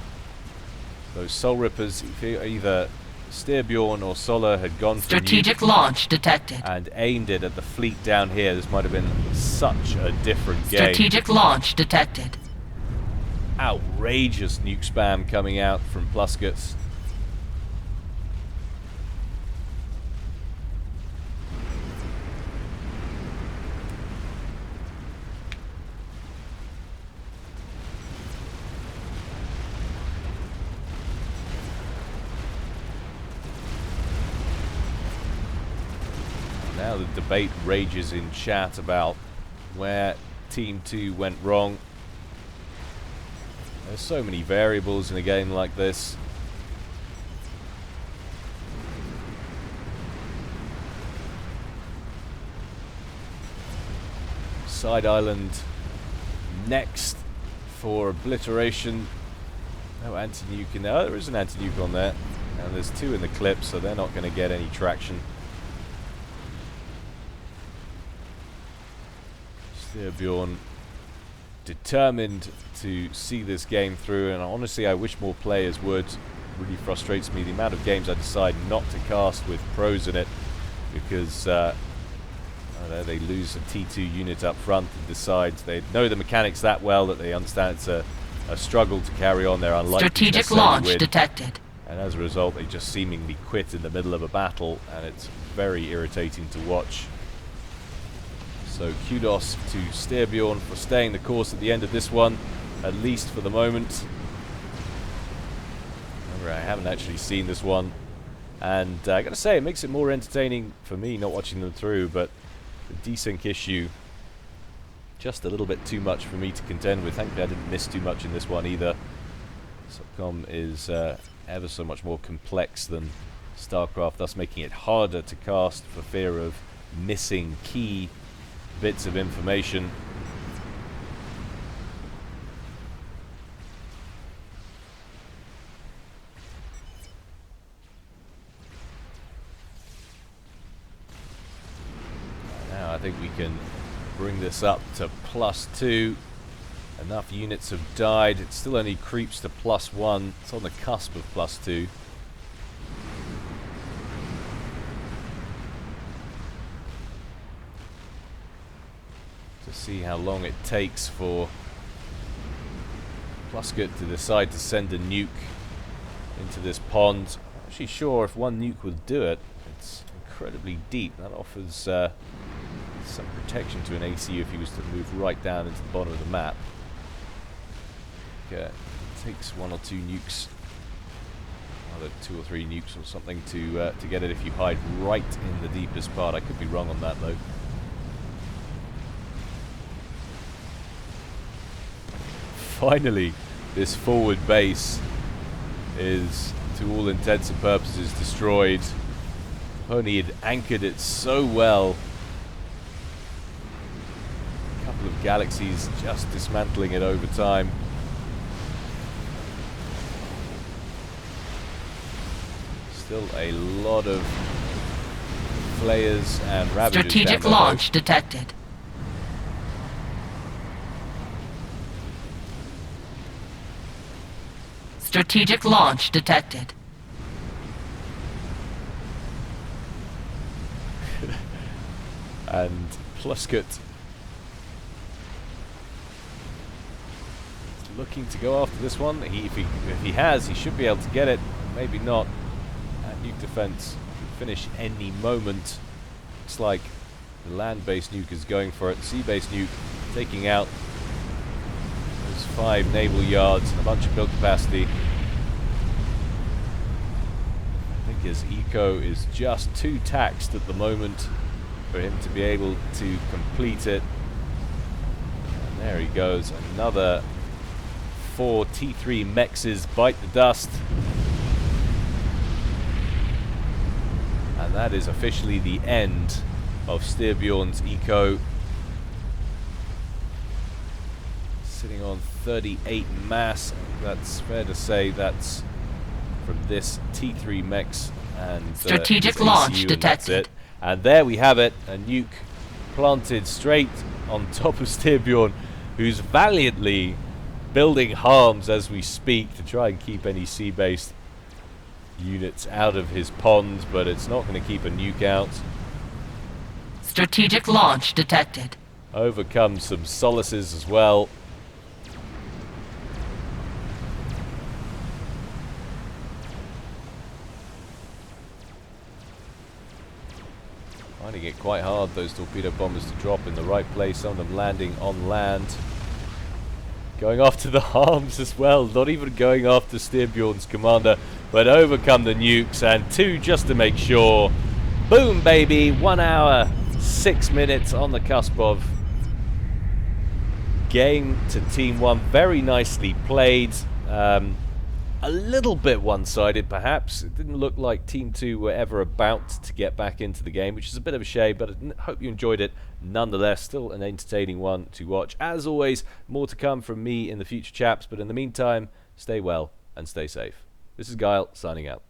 those Soul Rippers, either Styrbjorn or Solar had gone for strategic launch detected and aimed it at the fleet down here, this might have been such a different game. Strategic launch detected. Outrageous nuke spam coming out from Plusket. Now the debate rages in chat about where Team 2 went wrong. There's so many variables in a game like this. Side island next for obliteration. No anti-nuke in there. Oh, there is an anti-nuke on there. And there's 2 in the clip, so they're not going to get any traction. Styrbjorn determined to see this game through, and honestly I wish more players would. It really frustrates me the amount of games I decide not to cast with pros in it because they lose a T2 unit up front and decide they know the mechanics that well that they understand it's a struggle to carry on. They're unlikely strategic to launch win. Detected. And as a result they just seemingly quit in the middle of a battle, and it's very irritating to watch. So kudos to Styrbjorn for staying the course at the end of this one, at least for the moment. Remember, I haven't actually seen this one, and I gotta say, it makes it more entertaining for me not watching them through, but the desync issue, just a little bit too much for me to contend with. Thankfully I didn't miss too much in this one either. Subcom is ever so much more complex than StarCraft, thus making it harder to cast for fear of missing key bits of information. Now I think we can bring this up to +2. Enough units have died. It still only creeps to +1. It's on the cusp of +2. See how long it takes for Plusket to decide to send a nuke into this pond. I'm actually sure if one nuke would do it. It's incredibly deep. That offers some protection to an ACU if he was to move right down into the bottom of the map. It takes 1 or 2 nukes another 2 or 3 nukes or something to get it if you hide right in the deepest part. I could be wrong on that though. Finally, this forward base is, to all intents and purposes, destroyed. Pony had anchored it so well. A couple of galaxies just dismantling it over time. Still a lot of flayers and ravagers. Strategic down there, launch detected. Strategic launch detected. And Plusket is looking to go after this one. If he has, he should be able to get it. Maybe not. That nuke defense could finish any moment. Looks like the land-based nuke is going for it. Sea-based nuke taking out those 5 naval yards and a bunch of build capacity. I think his eco is just too taxed at the moment for him to be able to complete it. And there he goes. Another 4 T3 mexes bite the dust. And that is officially the end of Styrbjorn's eco. Sitting on 38 mass. That's fair to say that's from this T3 mex and strategic this launch ACU, and detected. that's it. And there we have it, a nuke planted straight on top of Styrbjorn, who's valiantly building harms as we speak to try and keep any sea-based units out of his pond, but it's not going to keep a nuke out. Strategic launch detected. Overcome some solaces as well. Finding it quite hard, those torpedo bombers, to drop in the right place, some of them landing on land. Going after the harms as well, not even going after Styrbjorn's commander, but overcome the nukes, and 2 just to make sure. Boom, baby! 1 hour, 6 minutes on the cusp of game to Team 1. Very nicely played. A little bit one-sided, perhaps. It didn't look like Team 2 were ever about to get back into the game, which is a bit of a shame, but I hope you enjoyed it nonetheless. Still an entertaining one to watch. As always, more to come from me in the future, chaps, but in the meantime, stay well and stay safe. This is Gyle, signing out.